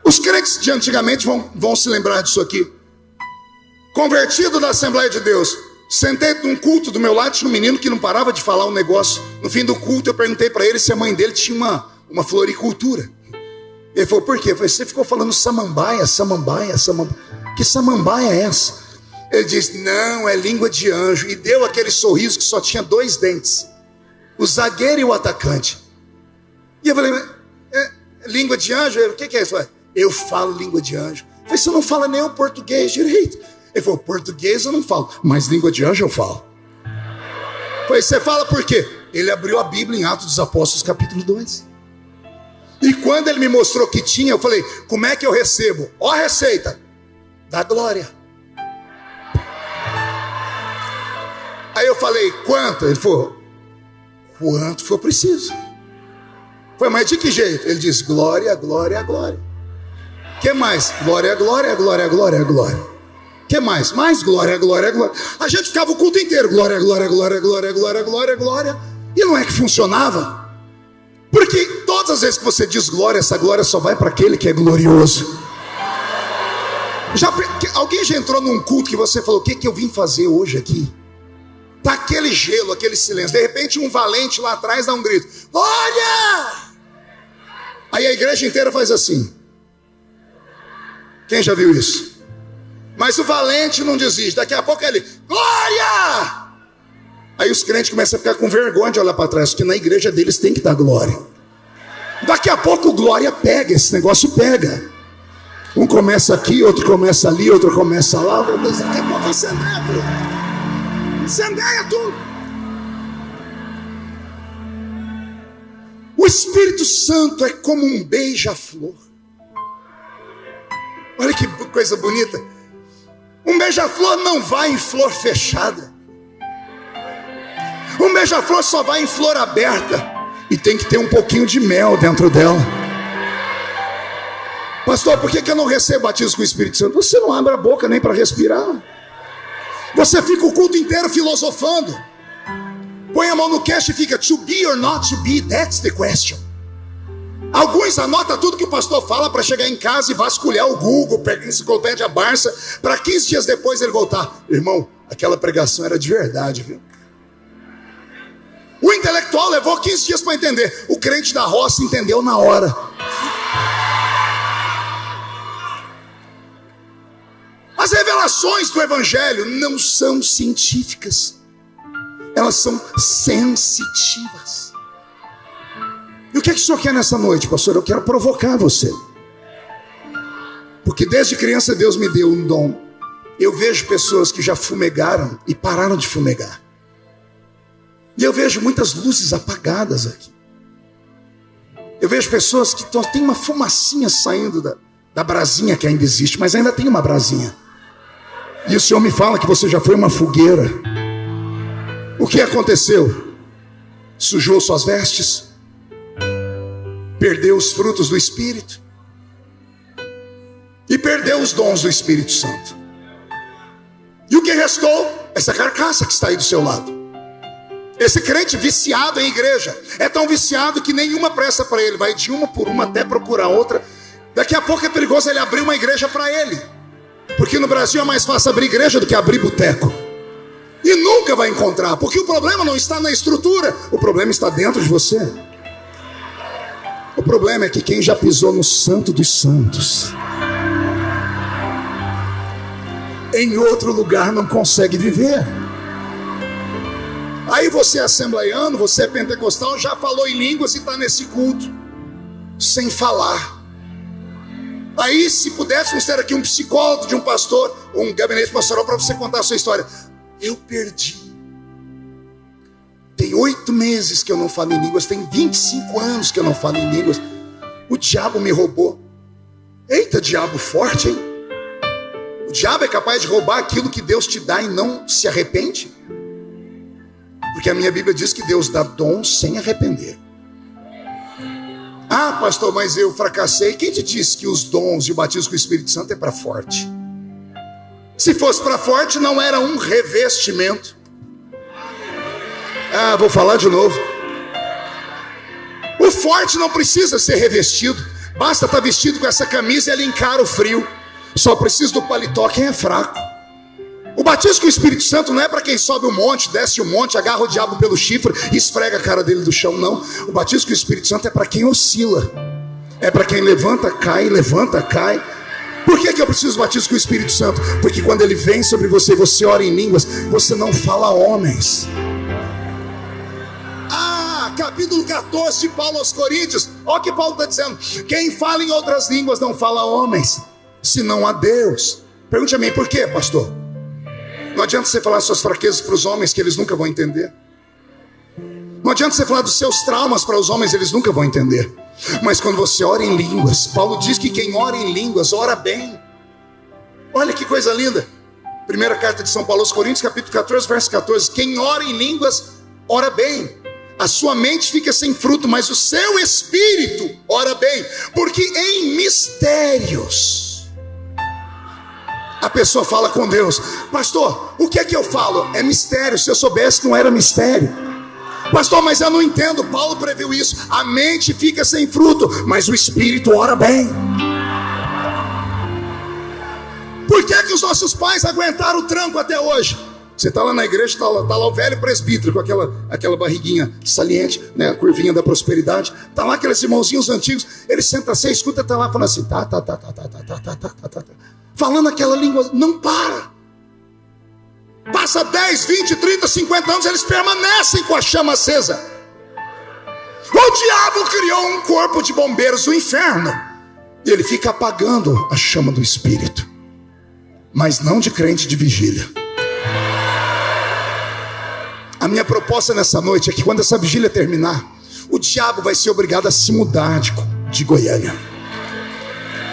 Os crentes de antigamente vão se lembrar disso aqui. Convertido da Assembleia de Deus, sentei num culto, do meu lado tinha um menino que não parava de falar um negócio. No fim do culto eu perguntei para ele se a mãe dele tinha uma floricultura. Ele falou, por quê? Eu falei, você ficou falando samambaia. Que samambaia é essa? Ele disse, não, é língua de anjo. E deu aquele sorriso que só tinha 2 dentes, o zagueiro e o atacante. E eu falei, língua de anjo? O que é isso? Eu falo língua de anjo. Eu falei, você não fala nem o português direito. Ele falou, português eu não falo, mas língua de anjo eu falo. Eu falei, você fala por quê? Ele abriu a Bíblia em Atos dos Apóstolos, capítulo 2. E quando ele me mostrou que tinha, eu falei, como é que eu recebo? Ó a receita, da glória. Aí eu falei, quanto? Ele falou, quanto for preciso. Foi, mas de que jeito? Ele disse, glória, glória, glória. O que mais? Glória, glória, glória, glória, glória. Que mais? Mais glória, glória, glória. A gente ficava o culto inteiro, glória, glória, glória, glória, glória, glória, glória. E não é que funcionava? Porque todas as vezes que você diz glória, essa glória só vai para aquele que é glorioso. Alguém já entrou num culto que você falou, o que eu vim fazer hoje aqui? Tá aquele gelo, aquele silêncio. De repente um valente lá atrás dá um grito, glória! Aí a igreja inteira faz assim. Quem já viu isso? Mas o valente não desiste. Daqui a pouco ele, glória! Aí os crentes começam a ficar com vergonha de olhar para trás, porque na igreja deles tem que dar glória. Daqui a pouco glória pega, esse negócio pega. Um começa aqui, outro começa ali, outro começa lá. Daqui a pouco incendeia tudo. O Espírito Santo é como um beija-flor. Olha que coisa bonita. Um beija-flor não vai em flor fechada. Um beija-flor só vai em flor aberta. E tem que ter um pouquinho de mel dentro dela. Pastor, por que eu não recebo batismo com o Espírito Santo? Você não abre a boca nem para respirar. Você fica o culto inteiro filosofando. Põe a mão no queixo e fica, to be or not to be, that's the question. Alguns anotam tudo que o pastor fala para chegar em casa e vasculhar o Google, pegar a enciclopédia Barça, para 15 dias depois ele voltar. Irmão, aquela pregação era de verdade, viu? O intelectual levou 15 dias para entender. O crente da roça entendeu na hora. As revelações do Evangelho não são científicas. Elas são sensitivas. E o que é que o senhor quer nessa noite, pastor? Eu quero provocar você. Porque desde criança Deus me deu um dom. Eu vejo pessoas que já fumegaram e pararam de fumegar. E eu vejo muitas luzes apagadas aqui. Eu vejo pessoas que tem uma fumacinha saindo da brasinha que ainda existe, mas ainda tem uma brasinha. E o Senhor me fala que você já foi uma fogueira. O que aconteceu? Sujou suas vestes, perdeu os frutos do Espírito e perdeu os dons do Espírito Santo. E o que restou? Essa carcaça que está aí do seu lado. Esse crente viciado em igreja, é tão viciado que nenhuma presta para ele, vai de uma por uma até procurar outra. Daqui a pouco é perigoso ele abrir uma igreja para ele, porque no Brasil é mais fácil abrir igreja do que abrir boteco. E nunca vai encontrar, porque o problema não está na estrutura, o problema está dentro de você. O problema é que quem já pisou no Santo dos Santos, em outro lugar não consegue viver. Aí você é assembleiano, você é pentecostal, já falou em línguas e está nesse culto, sem falar. Aí se pudéssemos ter aqui um psicólogo de um pastor, um gabinete pastoral para você contar a sua história. Eu perdi. Tem 8 meses que eu não falo em línguas, tem 25 anos que eu não falo em línguas. O diabo me roubou. Eita, diabo forte, hein? O diabo é capaz de roubar aquilo que Deus te dá e não se arrepende? Porque a minha Bíblia diz que Deus dá dons sem arrepender. Ah, pastor, mas eu fracassei. Quem te disse que os dons e o batismo com o Espírito Santo é para forte? Se fosse para forte, não era um revestimento. Ah, vou falar de novo. O forte não precisa ser revestido. Basta estar vestido com essa camisa e ele encara o frio. Só precisa do paletó quem é fraco. O batismo com o Espírito Santo não é para quem sobe o monte, desce o monte, agarra o diabo pelo chifre e esfrega a cara dele do chão, não. O batismo com o Espírito Santo é para quem oscila. É para quem levanta, cai, levanta, cai. Por que eu preciso do batismo com o Espírito Santo? Porque quando ele vem sobre você e você ora em línguas, você não fala a homens. Capítulo 14 de Paulo aos Coríntios. Olha o que Paulo está dizendo. Quem fala em outras línguas não fala a homens, senão a Deus. Pergunte a mim, por quê, pastor? Não adianta você falar suas fraquezas para os homens, que eles nunca vão entender. Não adianta você falar dos seus traumas para os homens, eles nunca vão entender. Mas quando você ora em línguas, Paulo diz que quem ora em línguas, ora bem. Olha que coisa linda. Primeira carta de São Paulo aos Coríntios, capítulo 14, verso 14. Quem ora em línguas, ora bem. A sua mente fica sem fruto, mas o seu espírito ora bem. Porque em mistérios a pessoa fala com Deus. Pastor, o que é que eu falo? É mistério. Se eu soubesse, não era mistério. Pastor, mas eu não entendo. Paulo previu isso. A mente fica sem fruto, mas o espírito ora bem. Por que os nossos pais aguentaram o tranco até hoje? Você está lá na igreja, está lá o velho presbítero com aquela barriguinha saliente, né, a curvinha da prosperidade. Está lá aqueles irmãozinhos antigos. Ele senta assim, escuta, está lá falando assim, tá. Falando aquela língua, não para. Passa 10, 20, 30, 50 anos, eles permanecem com a chama acesa. O diabo criou um corpo de bombeiros do inferno. E ele fica apagando a chama do Espírito. Mas não de crente de vigília. A minha proposta nessa noite é que quando essa vigília terminar, o diabo vai ser obrigado a se mudar de Goiânia.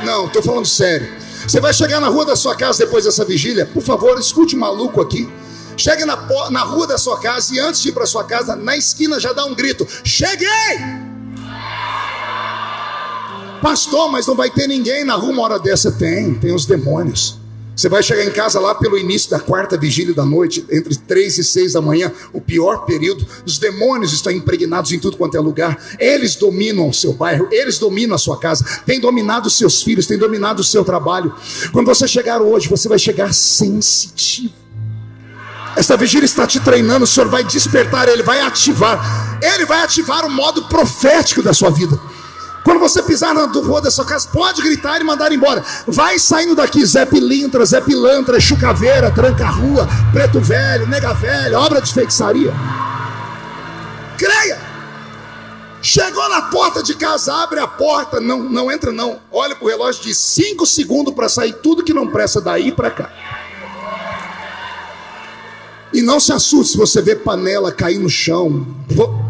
Não, estou falando sério. Você vai chegar na rua da sua casa depois dessa vigília, por favor, escute o maluco aqui. Chegue na rua da sua casa e antes de ir para sua casa, na esquina já dá um grito: cheguei! Pastor, mas não vai ter ninguém na rua uma hora dessa. Tem os demônios. Você vai chegar em casa lá pelo início da 4ª vigília da noite, entre 3 e 6 da manhã, o pior período. Os demônios estão impregnados em tudo quanto é lugar. Eles dominam o seu bairro, eles dominam a sua casa, têm dominado os seus filhos, têm dominado o seu trabalho. Quando você chegar hoje, você vai chegar sensitivo. Esta vigília está te treinando, o Senhor vai despertar, Ele vai ativar o modo profético da sua vida. Quando você pisar na rua da sua casa, pode gritar e mandar embora. Vai saindo daqui, Zé Pilintra, Zé Pilantra, Chucaveira, Tranca-Rua, Preto Velho, Nega Velha, obra de feitiçaria. Creia. Chegou na porta de casa, abre a porta, não entra não. Olha para o relógio, diz 5 segundos para sair tudo que não presta daí para cá. E não se assuste se você ver panela cair no chão,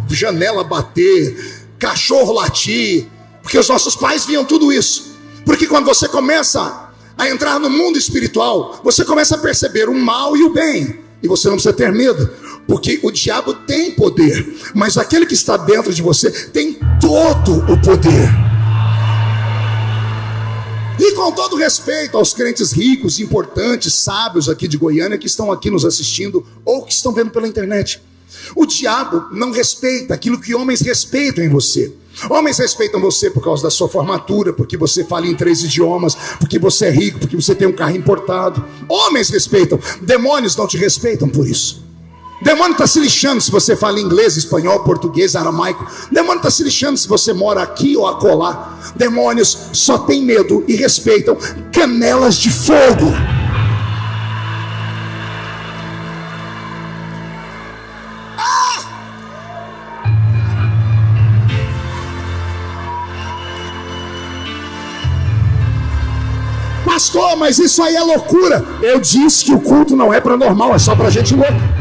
janela bater, cachorro latir. Porque os nossos pais viam tudo isso. Porque quando você começa a entrar no mundo espiritual, você começa a perceber o mal e o bem. E você não precisa ter medo, porque o diabo tem poder, mas aquele que está dentro de você tem todo o poder. E com todo respeito aos crentes ricos, importantes, sábios aqui de Goiânia, que estão aqui nos assistindo ou que estão vendo pela internet, o diabo não respeita aquilo que homens respeitam em você. Homens respeitam você por causa da sua formatura, porque você fala em 3 idiomas, porque você é rico, porque você tem um carro importado. Homens respeitam, demônios não te respeitam por isso. Demônio está se lixando se você fala inglês, espanhol, português, aramaico. Demônio está se lixando se você mora aqui ou acolá. Demônios só têm medo e respeitam canelas de fogo. Pastor, mas isso aí é loucura. Eu disse que o culto não é para normal, é só para gente louca.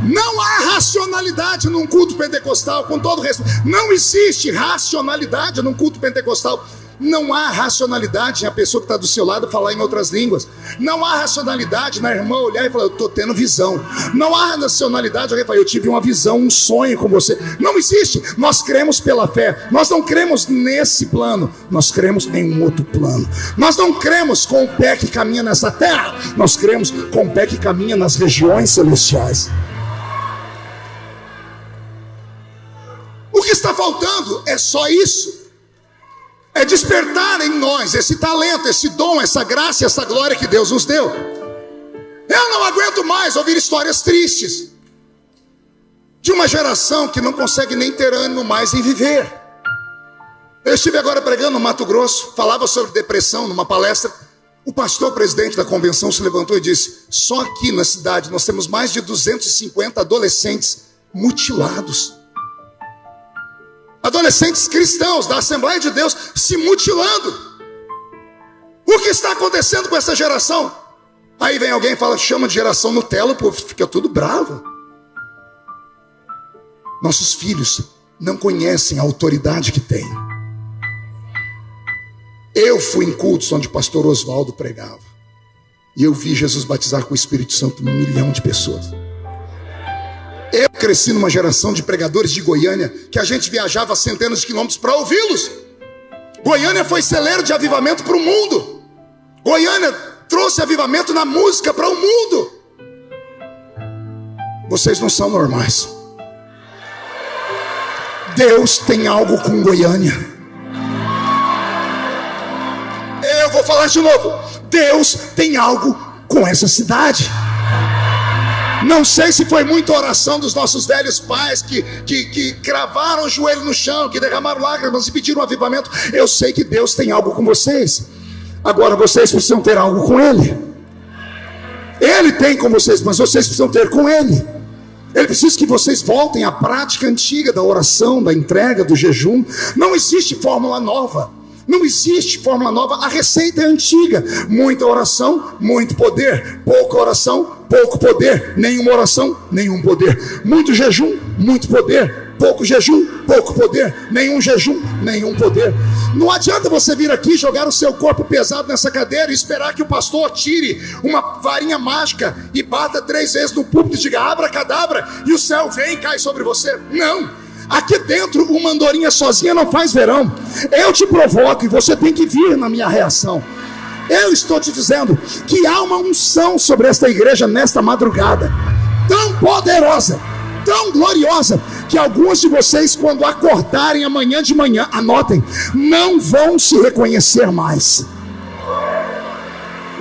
Não há racionalidade num culto pentecostal, com todo respeito. Não existe racionalidade num culto pentecostal. Não há racionalidade em a pessoa que está do seu lado falar em outras línguas. Não há racionalidade na irmã olhar e falar, eu estou tendo visão. Não há racionalidade alguém falar, eu tive uma visão, um sonho com você. Não existe. Nós cremos pela fé. Nós não cremos nesse plano. Nós cremos em um outro plano. Nós não cremos com o pé que caminha nessa terra. Nós cremos com o pé que caminha nas regiões celestiais. O que está faltando é só isso. É despertar em nós esse talento, esse dom, essa graça, essa glória que Deus nos deu. Eu não aguento mais ouvir histórias tristes de uma geração que não consegue nem ter ânimo mais em viver. Eu estive agora pregando no Mato Grosso, falava sobre depressão numa palestra. O pastor presidente da convenção se levantou e disse, só aqui na cidade nós temos mais de 250 adolescentes mutilados. Adolescentes cristãos da Assembleia de Deus se mutilando. O que está acontecendo com essa geração? Aí vem alguém e fala, chama de geração Nutella, o povo fica tudo bravo. Nossos filhos não conhecem a autoridade que têm. Eu fui em cultos onde o pastor Oswaldo pregava, e eu vi Jesus batizar com o Espírito Santo 1 milhão de pessoas. Eu cresci numa geração de pregadores de Goiânia, que a gente viajava centenas de quilômetros para ouvi-los. Goiânia foi celeiro de avivamento para o mundo. Goiânia trouxe avivamento na música para o mundo. Vocês não são normais. Deus tem algo com Goiânia. Eu vou falar de novo. Deus tem algo com essa cidade. Não sei se foi muita oração dos nossos velhos pais que cravaram o joelho no chão, que derramaram lágrimas e pediram um avivamento. Eu sei que Deus tem algo com vocês. Agora vocês precisam ter algo com Ele. Ele tem com vocês, mas vocês precisam ter com Ele. Ele precisa que vocês voltem à prática antiga da oração, da entrega, do jejum. Não existe fórmula nova. Não existe fórmula nova, a receita é antiga. Muita oração, muito poder. Pouca oração, pouco poder. Nenhuma oração, nenhum poder. Muito jejum, muito poder. Pouco jejum, pouco poder. Nenhum jejum, nenhum poder. Não adianta você vir aqui jogar o seu corpo pesado nessa cadeira e esperar que o pastor tire uma varinha mágica e bata 3 vezes no púlpito e diga abracadabra e o céu vem e cai sobre você. Não. Aqui dentro, uma andorinha sozinha não faz verão. Eu te provoco e você tem que vir na minha reação. Eu estou te dizendo que há uma unção sobre esta igreja nesta madrugada, tão poderosa, tão gloriosa, que alguns de vocês, quando acordarem amanhã de manhã, anotem, não vão se reconhecer mais.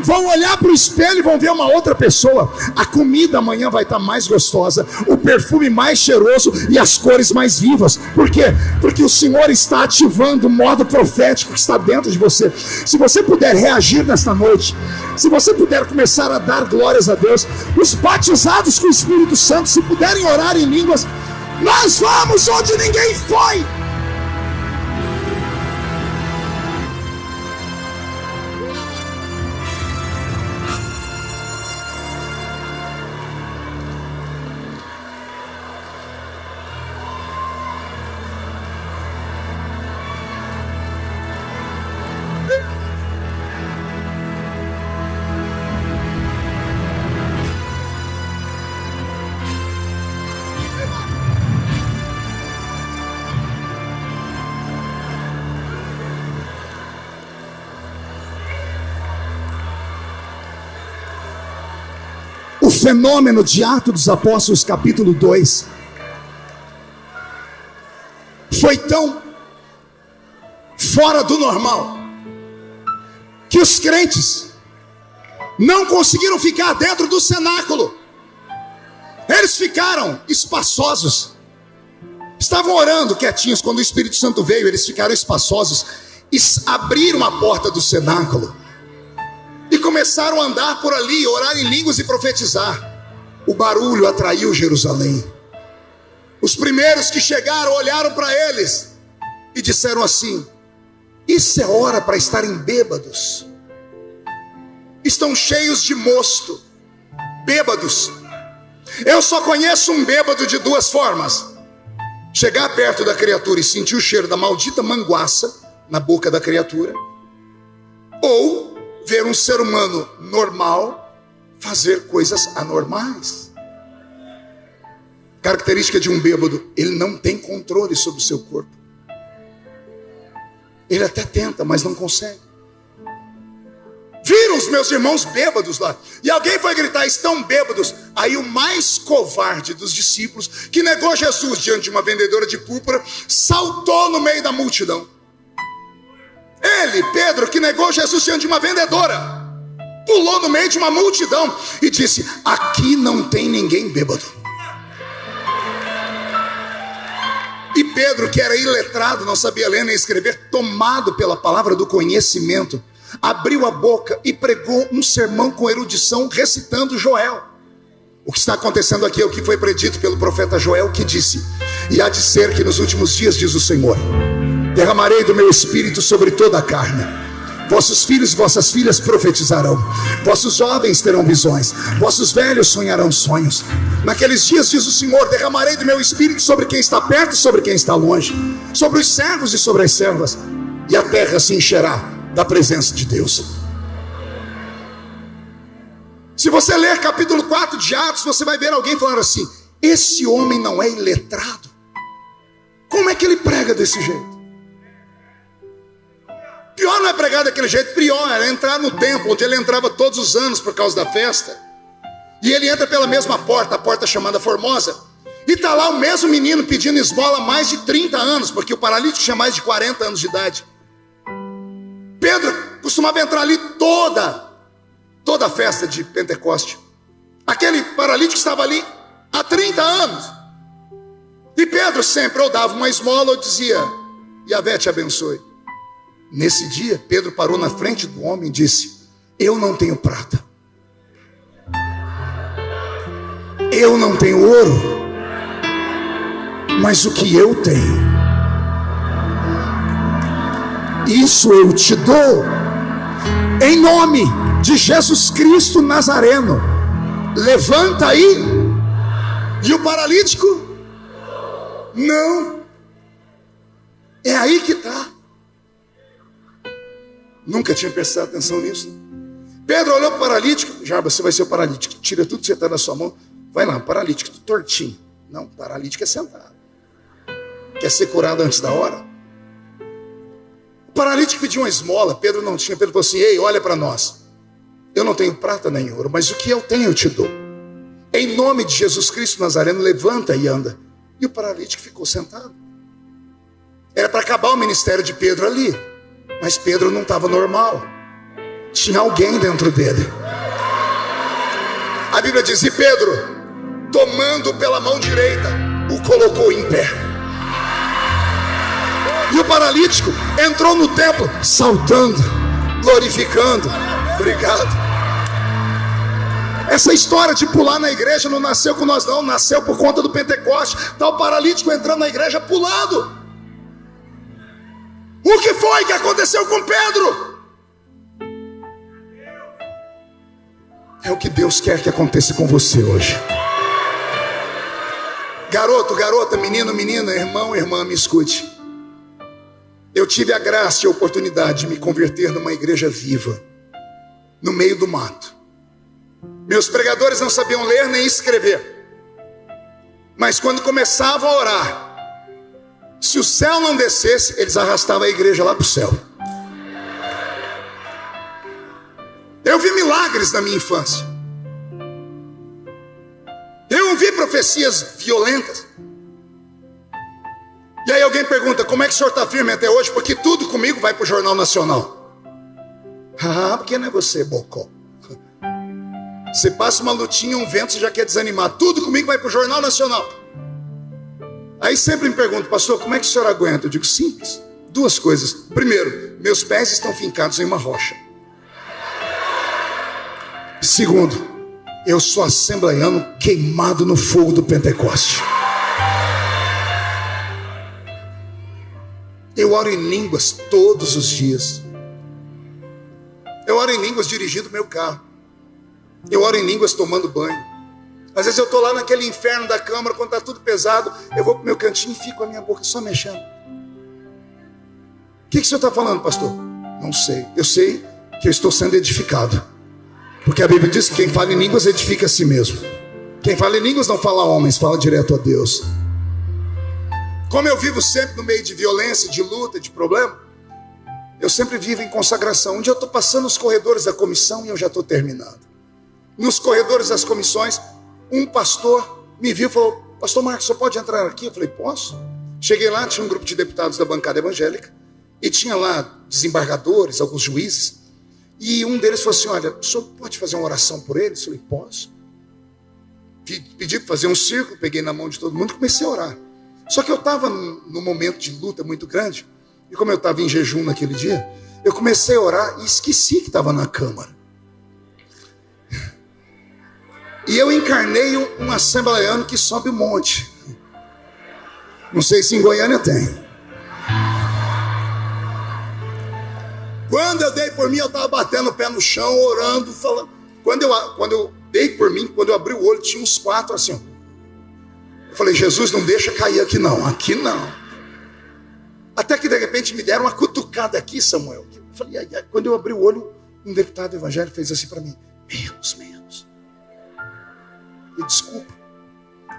Vão olhar para o espelho e vão ver uma outra pessoa. A comida amanhã vai estar mais gostosa, o perfume mais cheiroso e as cores mais vivas. Por quê? Porque o Senhor está ativando o modo profético que está dentro de você. Se você puder reagir nesta noite, se você puder começar a dar glórias a Deus, os batizados com o Espírito Santo, se puderem orar em línguas, nós vamos onde ninguém foi. O fenômeno de Atos dos Apóstolos capítulo 2 foi tão fora do normal que os crentes não conseguiram ficar dentro do cenáculo. Eles ficaram espaçosos. Estavam orando quietinhos. Quando o Espírito Santo veio, eles ficaram espaçosos e abriram a porta do cenáculo e começaram a andar por ali, orar em línguas e profetizar. O barulho atraiu Jerusalém. Os primeiros que chegaram olharam para eles e disseram assim: isso é hora para estarem bêbados. Estão cheios de mosto, bêbados. Eu só conheço um bêbado de duas formas: chegar perto da criatura e sentir o cheiro da maldita manguaça na boca da criatura, ou ver um ser humano normal fazer coisas anormais. Característica de um bêbado: ele não tem controle sobre o seu corpo. Ele até tenta, mas não consegue. Viram os meus irmãos bêbados lá, e alguém foi gritar: estão bêbados. Aí o mais covarde dos discípulos, que negou Jesus diante de uma vendedora de púrpura, saltou no meio da multidão. Ele, Pedro, que negou Jesus diante de uma vendedora, pulou no meio de uma multidão e disse: aqui não tem ninguém bêbado. E Pedro, que era iletrado, não sabia ler nem escrever, tomado pela palavra do conhecimento, abriu a boca e pregou um sermão com erudição, recitando Joel. O que está acontecendo aqui é o que foi predito pelo profeta Joel, que disse: e há de ser que nos últimos dias, diz o Senhor, derramarei do meu espírito sobre toda a carne. Vossos filhos e vossas filhas profetizarão, vossos jovens terão visões, vossos velhos sonharão sonhos. Naqueles dias, diz o Senhor, derramarei do meu espírito sobre quem está perto e sobre quem está longe, sobre os servos e sobre as servas, e a terra se encherá da presença de Deus. Se você ler capítulo 4 de Atos, você vai ver alguém falar assim: esse homem não é iletrado. Como é que ele prega desse jeito? Pior não é pregar daquele jeito, pior era entrar no templo, onde ele entrava todos os anos por causa da festa. E ele entra pela mesma porta, a porta chamada Formosa, e está lá o mesmo menino pedindo esmola há mais de 30 anos, porque o paralítico tinha mais de 40 anos de idade. Pedro costumava entrar ali toda a festa de Pentecoste. Aquele paralítico estava ali há 30 anos. E Pedro sempre ou dava uma esmola ou dizia: Yahvé te abençoe. Nesse dia, Pedro parou na frente do homem e disse: eu não tenho prata, eu não tenho ouro, mas o que eu tenho, isso eu te dou. Em nome de Jesus Cristo Nazareno, levanta aí. E o paralítico? Não. É aí que está. Nunca tinha prestado atenção nisso. Pedro olhou para o paralítico: Jarbas, você vai ser o paralítico, tira tudo que você está na sua mão, vai lá, paralítico, tudo tortinho. Não, paralítico é sentado. Quer ser curado antes da hora? O paralítico pediu uma esmola, Pedro não tinha. Pedro falou assim: ei, olha para nós, eu não tenho prata nem ouro, mas o que eu tenho eu te dou. Em nome de Jesus Cristo Nazareno, levanta e anda. E o paralítico ficou sentado. Era para acabar o ministério de Pedro ali, mas Pedro não estava normal. Tinha alguém dentro dele. A Bíblia diz: e Pedro, tomando pela mão direita, o colocou em pé. E o paralítico entrou no templo saltando, glorificando. Obrigado. Essa história de pular na igreja não nasceu com nós não, nasceu por conta do Pentecoste. Está o paralítico entrando na igreja pulando. O que foi que aconteceu com Pedro? É o que Deus quer que aconteça com você hoje. Garoto, garota, menino, menina, irmão, irmã, me escute. Eu tive a graça e a oportunidade de me converter numa igreja viva, no meio do mato. Meus pregadores não sabiam ler nem escrever, mas quando começavam a orar, se o céu não descesse, eles arrastavam a igreja lá para o céu. Eu vi milagres na minha infância. Eu ouvi profecias violentas. E aí alguém pergunta: como é que o senhor está firme até hoje? Porque tudo comigo vai para o Jornal Nacional. Ah, porque não é você, bocó. Você passa uma lutinha, um vento, você já quer desanimar. Tudo comigo vai para o Jornal Nacional. Aí sempre me perguntam, pastor, como é que o senhor aguenta? Eu digo, simples, 2 coisas. Primeiro, meus pés estão fincados em uma rocha. Segundo, eu sou assembleiano queimado no fogo do Pentecoste. Eu oro em línguas todos os dias. Eu oro em línguas dirigindo meu carro. Eu oro em línguas tomando banho. Às vezes eu estou lá naquele inferno da câmara, quando está tudo pesado, eu vou para o meu cantinho e fico com a minha boca só mexendo. O que o senhor está falando, pastor? Não sei. Eu sei que eu estou sendo edificado. Porque a Bíblia diz que quem fala em línguas edifica a si mesmo. Quem fala em línguas não fala a homens, fala direto a Deus. Como eu vivo sempre no meio de violência, de luta, de problema, eu sempre vivo em consagração. Um dia eu estou passando os corredores da comissão e eu já estou terminando. Nos corredores das comissões, um pastor me viu e falou, pastor Marcos, você pode entrar aqui? Eu falei, posso. Cheguei lá, tinha um grupo de deputados da bancada evangélica, e tinha lá desembargadores, alguns juízes, e um deles falou assim, olha, o senhor pode fazer uma oração por eles? Eu falei, posso. Pedi para fazer um círculo, peguei na mão de todo mundo e comecei a orar. Só que eu estava num momento de luta muito grande, e como eu estava em jejum naquele dia, eu comecei a orar e esqueci que estava na câmara. E eu encarnei um assembleiano que sobe um monte. Não sei se em Goiânia tem. Quando eu dei por mim, eu estava batendo o pé no chão, orando, falando. Quando eu dei por mim, quando eu abri o olho, tinha uns 4 assim, ó. Eu falei, Jesus, não deixa cair aqui não, aqui não. Até que de repente me deram uma cutucada aqui, Samuel. Eu falei, ai. Quando eu abri o olho, um deputado evangélico fez assim para mim, menos. Eu, desculpa.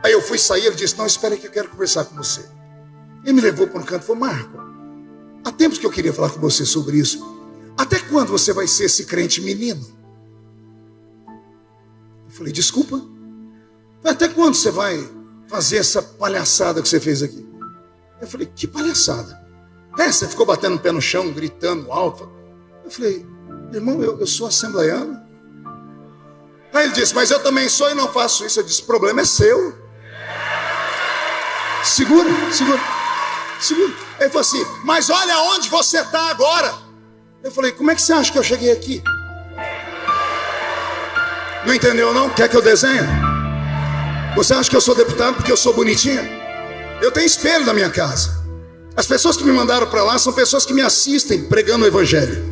Aí eu fui sair, ele disse, não, espera que eu quero conversar com você. Ele me levou para um canto e falou, Marco, há tempos que eu queria falar com você sobre isso. Até quando você vai ser esse crente menino? Eu falei, desculpa. Até quando você vai fazer essa palhaçada que você fez aqui? Eu falei, que palhaçada? Você ficou batendo o pé no chão, gritando alto. Eu falei, irmão, eu sou assembleiano. Aí ele disse, mas eu também sou e não faço isso. Eu disse, o problema é seu. Segura. Ele falou assim, mas olha onde você está agora. Eu falei, como é que você acha que eu cheguei aqui? Não entendeu não? Quer que eu desenhe? Você acha que eu sou deputado porque eu sou bonitinha? Eu tenho espelho na minha casa. As pessoas que me mandaram para lá são pessoas que me assistem pregando o evangelho.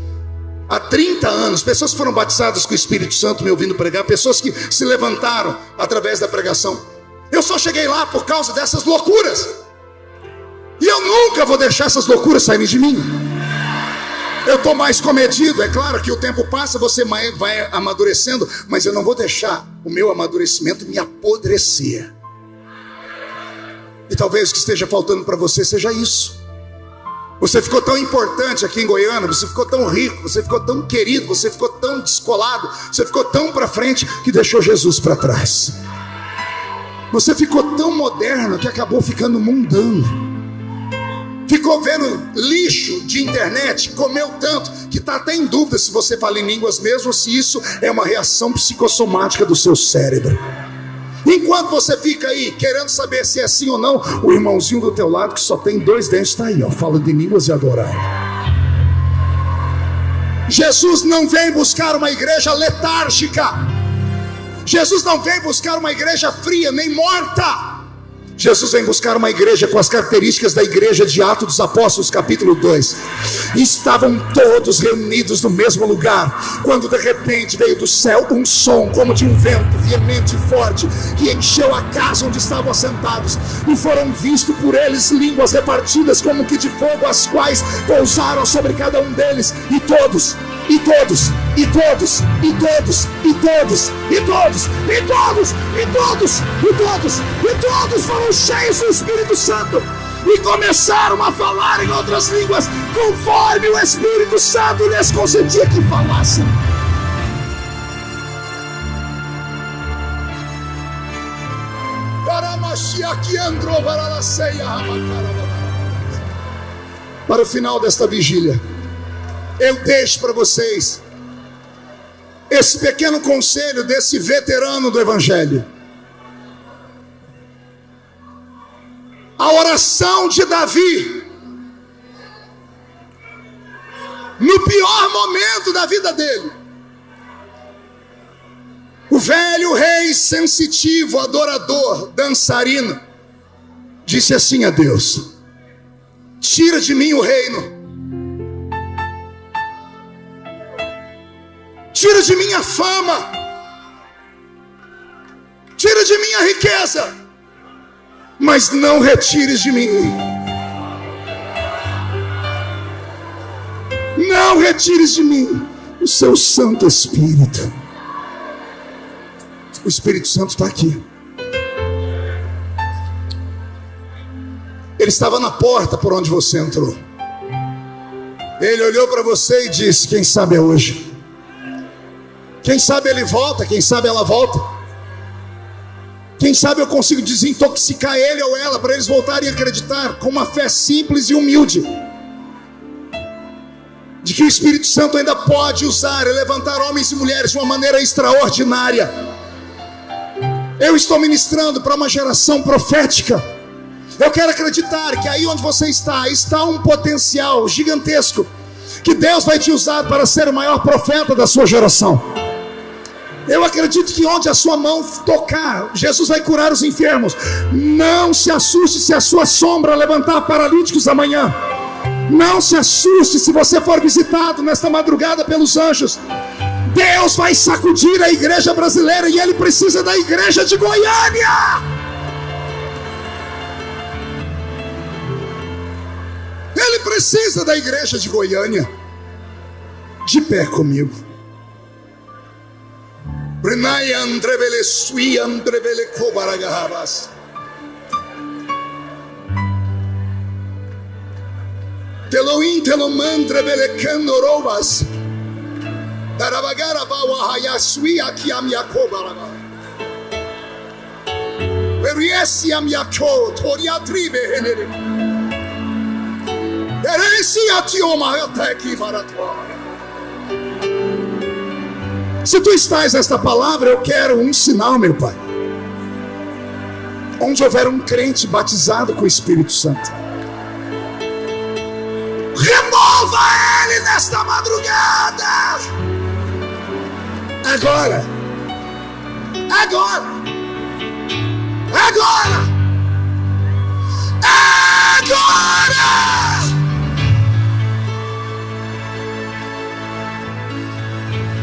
Há 30 anos, pessoas que foram batizadas com o Espírito Santo me ouvindo pregar, pessoas que se levantaram através da pregação. Eu só cheguei lá por causa dessas loucuras. E eu nunca vou deixar essas loucuras saírem de mim. Eu estou mais comedido, é claro que o tempo passa, você vai amadurecendo, mas eu não vou deixar o meu amadurecimento me apodrecer. E talvez o que esteja faltando para você seja isso. Você ficou tão importante aqui em Goiânia, você ficou tão rico, você ficou tão querido, você ficou tão descolado, você ficou tão para frente que deixou Jesus para trás. Você ficou tão moderno que acabou ficando mundano. Ficou vendo lixo de internet, comeu tanto que está até em dúvida se você fala em línguas mesmo ou se isso é uma reação psicossomática do seu cérebro. Enquanto você fica aí querendo saber se é sim ou não, o irmãozinho do teu lado que só tem 2 dentes está aí, ó, falando de línguas e adorando. Jesus não vem buscar uma igreja letárgica. Jesus não vem buscar uma igreja fria nem morta. Jesus vem buscar uma igreja com as características da igreja de Atos dos Apóstolos, capítulo 2. Estavam todos reunidos no mesmo lugar, quando de repente veio do céu um som como de um vento veemente e forte, que encheu a casa onde estavam assentados, e foram vistos por eles línguas repartidas como que de fogo, as quais pousaram sobre cada um deles, e todos foram cheios do Espírito Santo e começaram a falar em outras línguas conforme o Espírito Santo lhes concedia que falassem. Para o final desta vigília, eu deixo para vocês esse pequeno conselho desse veterano do Evangelho. A oração de Davi, no pior momento da vida dele, o velho rei sensitivo, adorador, dançarino, disse assim a Deus: tira de mim o reino, tira de mim a fama, tira de mim a riqueza, mas não retires de mim, não retires de mim o seu Santo Espírito. O Espírito Santo está aqui. Ele estava na porta por onde você entrou. Ele olhou para você e disse: quem sabe é hoje. Quem sabe ele volta, quem sabe ela volta. Quem sabe eu consigo desintoxicar ele ou ela para eles voltarem a acreditar com uma fé simples e humilde, de que o Espírito Santo ainda pode usar e levantar homens e mulheres de uma maneira extraordinária. Eu estou ministrando para uma geração profética. Eu quero acreditar que aí onde você está um potencial gigantesco, que Deus vai te usar para ser o maior profeta da sua geração. Eu acredito que onde a sua mão tocar, Jesus vai curar os enfermos. Não se assuste se a sua sombra levantar paralíticos amanhã. Não se assuste se você for visitado nesta madrugada pelos anjos. Deus vai sacudir a igreja brasileira, e Ele precisa da igreja de Goiânia. Ele precisa da igreja de Goiânia. De pé comigo. Teloim telomandre belecanoroubas. Darabagara bawa hayasui aqui a minha cobaraba. Veriesse a minha co, toriatribe henere. Eresi atioma até que maratwa. Se tu estás nesta palavra, eu quero um sinal, meu Pai. Onde houver um crente batizado com o Espírito Santo, remova ele nesta madrugada. Agora, agora, agora, agora.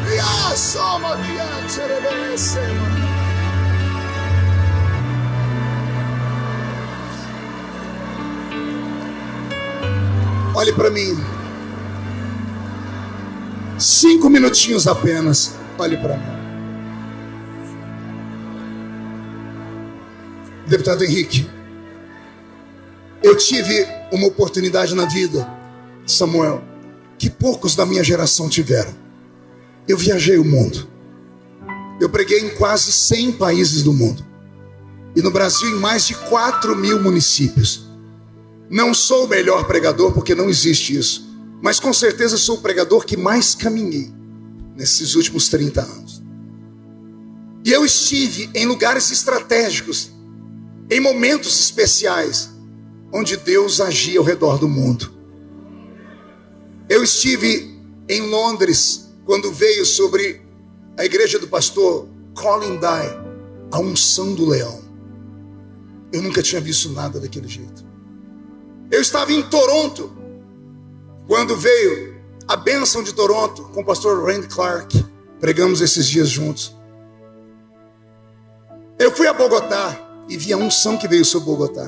E a soma que olhe para mim. 5 minutinhos apenas. Olhe para mim. Deputado Henrique, eu tive uma oportunidade na vida, Samuel, que poucos da minha geração tiveram. Eu viajei o mundo. Eu preguei em quase 100 países do mundo. E no Brasil em mais de 4.000 municípios. Não sou o melhor pregador, porque não existe isso. Mas com certeza sou o pregador que mais caminhei nesses últimos 30 anos. E eu estive em lugares estratégicos, em momentos especiais, onde Deus agia ao redor do mundo. Eu estive em Londres, quando veio sobre a igreja do pastor Colin Dye a unção do leão. Eu nunca tinha visto nada daquele jeito. Eu estava em Toronto, quando veio a bênção de Toronto com o pastor Randy Clark. Pregamos esses dias juntos. Eu fui a Bogotá e vi a unção que veio sobre Bogotá.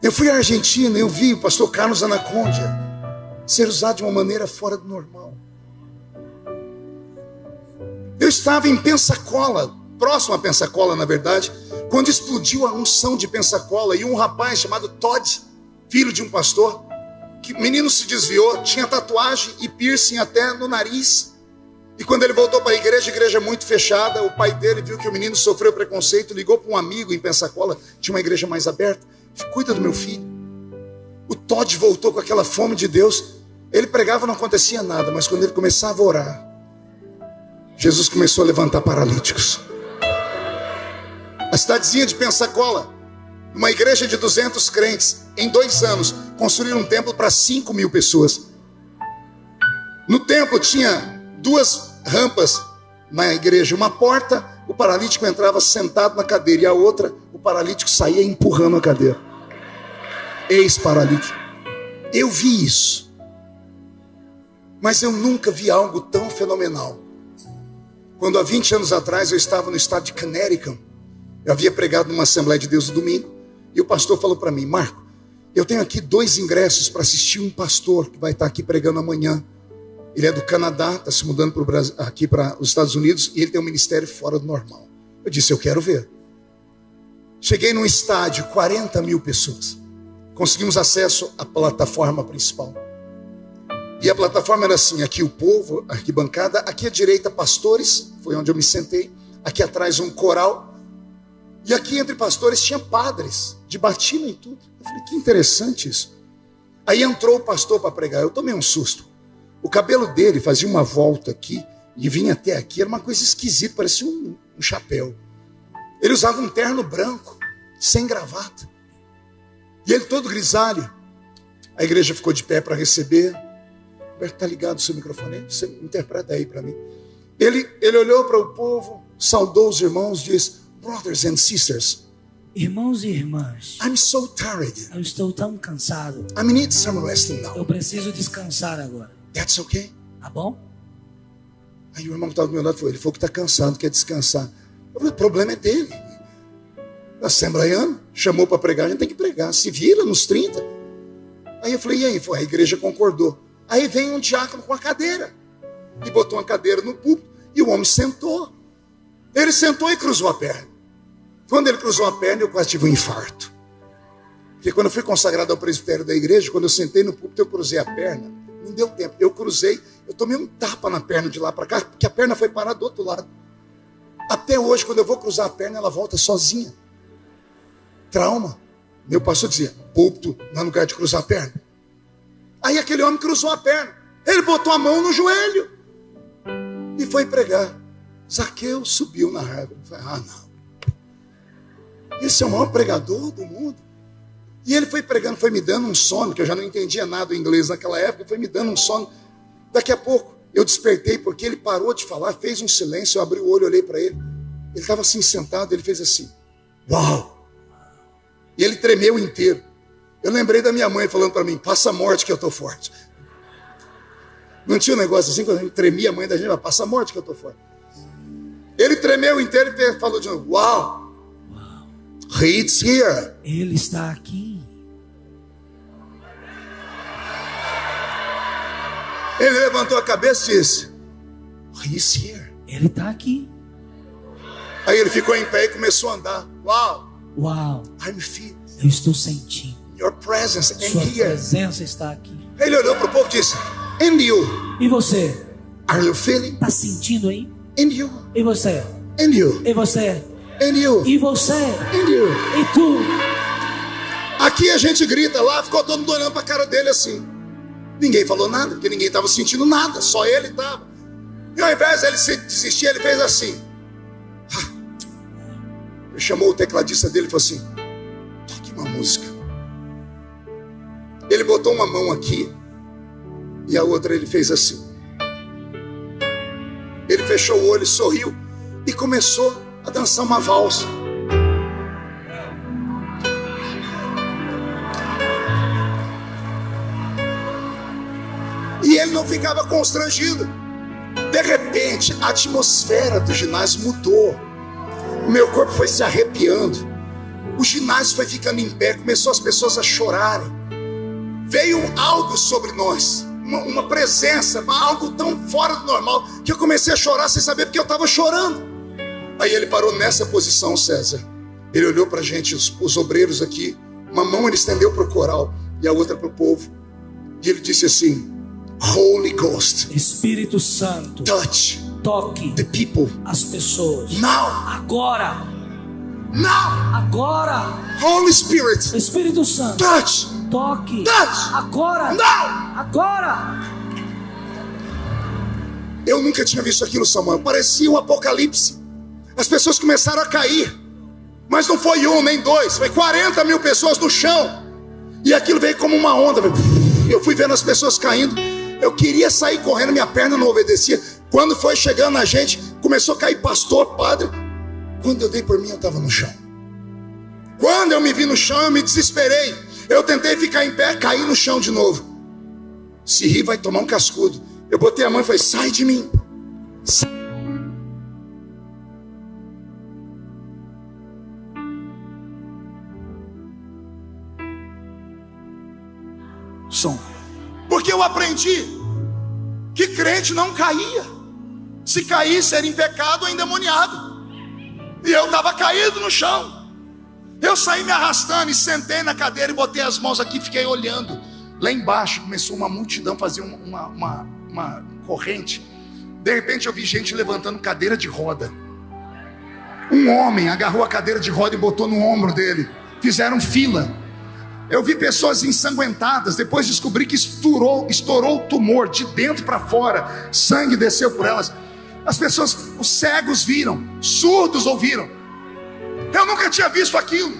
Eu fui à Argentina e eu vi o pastor Carlos Anacondia ser usado de uma maneira fora do normal. Eu estava em Pensacola, próximo a Pensacola na verdade, quando explodiu a unção de Pensacola, e um rapaz chamado Todd, filho de um pastor, que o menino se desviou, tinha tatuagem e piercing até no nariz, e quando ele voltou para a igreja muito fechada, o pai dele viu que o menino sofreu preconceito, ligou para um amigo em Pensacola, tinha uma igreja mais aberta, cuida do meu filho. O Todd voltou com aquela fome de Deus. Ele pregava, não acontecia nada, mas quando ele começava a orar, Jesus começou a levantar paralíticos. A cidadezinha de Pensacola, uma igreja de 200 crentes, em 2 anos, construíram um templo para 5.000 pessoas. No templo tinha 2 rampas na igreja, uma porta, o paralítico entrava sentado na cadeira, e a outra, o paralítico saía empurrando a cadeira. Ex-paralítico. Eu vi isso, mas eu nunca vi algo tão fenomenal. Quando há 20 anos atrás eu estava no estado de Connecticut, eu havia pregado numa Assembleia de Deus no domingo, e o pastor falou para mim: Marco, eu tenho aqui 2 ingressos para assistir um pastor que vai estar aqui pregando amanhã. Ele é do Canadá, está se mudando para o Brasil, aqui para os Estados Unidos, e ele tem um ministério fora do normal. Eu disse: eu quero ver. Cheguei num estádio, 40.000 pessoas. Conseguimos acesso à plataforma principal. E a plataforma era assim: aqui o povo, a arquibancada, aqui à direita pastores, foi onde eu me sentei, aqui atrás um coral, e aqui entre pastores tinha padres, de batina e tudo. Eu falei: que interessante isso. Aí entrou o pastor para pregar, eu tomei um susto. O cabelo dele fazia uma volta aqui e vinha até aqui, era uma coisa esquisita, parecia um chapéu. Ele usava um terno branco, sem gravata, e ele todo grisalho. A igreja ficou de pé para receber. Roberto, está ligado o seu microfone? Você interpreta aí para mim. Ele olhou para o povo, saudou os irmãos, disse: brothers and sisters, irmãos e irmãs, I'm so tired. eu estou tão cansado. I need some resting now. Eu preciso descansar agora. That's okay? Tá bom? Aí o irmão que estava do meu lado falou: ele falou que está cansado, quer descansar. Eu falei: o problema é dele. Assembleiano, chamou para pregar, a gente tem que pregar. Se vira nos 30. Aí eu falei: e aí? A igreja concordou. Aí vem um diácono com a cadeira e botou uma cadeira no púlpito, e o homem sentou. Ele sentou e cruzou a perna. Quando ele cruzou a perna, eu quase tive um infarto. Porque quando eu fui consagrado ao presbitério da igreja, quando eu sentei no púlpito, eu cruzei a perna. Não deu tempo. Eu cruzei, eu tomei um tapa na perna de lá para cá, porque a perna foi parar do outro lado. Até hoje, quando eu vou cruzar a perna, ela volta sozinha. Trauma. Meu pastor dizia: púlpito não é lugar de cruzar a perna. Aí aquele homem cruzou a perna. Ele botou a mão no joelho e foi pregar. Zaqueu subiu na árvore. Falei: ah, não. Esse é o maior pregador do mundo. E ele foi pregando, foi me dando um sono, que eu já não entendia nada em inglês naquela época, foi me dando um sono. Daqui a pouco eu despertei, porque ele parou de falar, fez um silêncio, eu abri o olho, olhei para ele. Ele estava assim sentado, ele fez assim: uau! E ele tremeu inteiro. Eu lembrei da minha mãe falando para mim: passa a morte que eu estou forte. Não tinha um negócio assim, quando a gente tremia, a mãe da gente: passa a morte que eu estou forte. Ele tremeu inteiro e falou de novo: uau! He's here. Ele está aqui. Ele levantou a cabeça e disse: he's here. Ele está aqui. Aí ele ficou em pé e começou a andar. Uau! Uau! I'm feel. Eu estou sentindo. Your presence and Sua here. presença está aqui. Ele olhou para o povo e disse: and you? E você? Are you feeling? Está sentindo aí? And you? E você? And you? E você? And you? E você? And you? E tu? Aqui a gente grita, lá ficou todo mundo olhando para a cara dele assim. Ninguém falou nada, porque ninguém estava sentindo nada, só ele estava. E ao invés dele se desistir, ele fez assim. Ele chamou o tecladista dele e falou assim: toque uma música. Ele botou uma mão aqui e a outra ele fez assim. Ele fechou o olho, sorriu e começou a dançar uma valsa. E ele não ficava constrangido. De repente, a atmosfera do ginásio mudou. O meu corpo foi se arrepiando. O ginásio foi ficando em pé. Começou as pessoas a chorarem. Veio algo sobre nós. Uma presença, algo tão fora do normal, que eu comecei a chorar sem saber porque eu estava chorando. Aí ele parou nessa posição, César. Ele olhou para a gente, os obreiros aqui. Uma mão ele estendeu para o coral e a outra para o povo. E ele disse assim: Holy Ghost, Espírito Santo, touch toque the people as pessoas. now. Agora. Now. Agora. Holy Spirit, Espírito Santo, touch. toque. Touch. Agora. Now. Agora. Eu nunca tinha visto aquilo, Samuel. Parecia o Apocalipse. As pessoas começaram a cair. Mas não foi um, nem dois. Foi 40 mil pessoas no chão. E aquilo veio como uma onda. Eu fui vendo as pessoas caindo. Eu queria sair correndo, minha perna não obedecia. Quando foi chegando a gente, começou a cair pastor, padre. Quando eu dei por mim, eu estava no chão. Quando eu me vi no chão, eu me desesperei. Eu tentei ficar em pé, caí no chão de novo. Se rir, vai tomar um cascudo. Eu botei a mão e falei, sai de mim. Som. Porque eu aprendi que crente não caía. Se caísse era em pecado ou endemoniado. E eu estava caído no chão. Eu saí me arrastando e sentei na cadeira e botei as mãos aqui e fiquei olhando. Lá embaixo começou uma multidão fazer uma corrente. De repente eu vi gente levantando cadeira de roda. Um homem agarrou a cadeira de roda e botou no ombro dele. Fizeram fila. Eu vi pessoas ensanguentadas. Depois descobri que estourou o tumor de dentro para fora. Sangue desceu por elas. As pessoas, os cegos viram, surdos ouviram. Eu nunca tinha visto aquilo.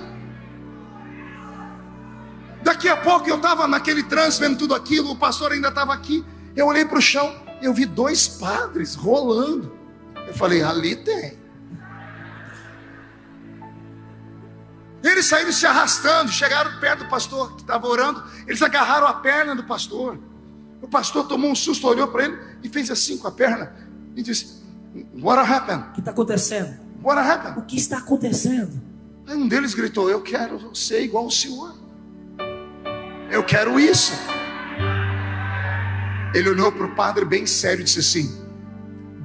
Daqui a pouco eu estava naquele trânsito vendo tudo aquilo. O pastor ainda estava aqui. Eu olhei para o chão, eu vi 2 padres rolando. Eu falei, ali tem. Eles saíram se arrastando, chegaram perto do pastor que estava orando. Eles agarraram a perna do pastor. O pastor tomou um susto, olhou para ele e fez assim com a perna e disse, what happened? O que está acontecendo? What happened? O que está acontecendo? Aí um deles gritou, eu quero ser igual ao Senhor. Eu quero isso. Ele olhou para o padre bem sério e disse assim,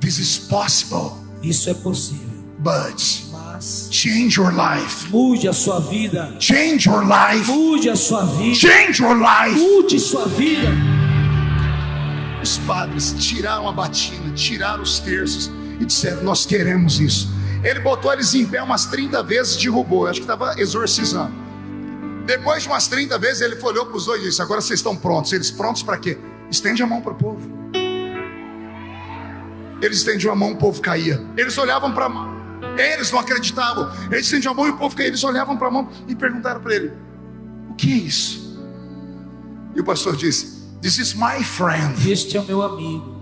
this is possible. Isso é possível. But Mas change your life. mude a sua vida. Change your life. Mude a sua vida. Change your life. Mude sua vida. Os padres tiraram a batina, tiraram os terços e disseram, nós queremos isso. Ele botou eles em pé umas 30 vezes e derrubou. Eu acho que estava exorcizando. Depois de umas 30 vezes ele olhou para os dois e disse, agora vocês estão prontos. Eles prontos para quê? Estende a mão para o povo. Eles estendiam a mão, o povo caía. Eles olhavam para a mão. Eles não acreditavam. Eles estendiam a mão e o povo caía. Eles olhavam para a mão e perguntaram para ele, o que é isso? E o pastor disse, this is my friend. Este é o meu amigo,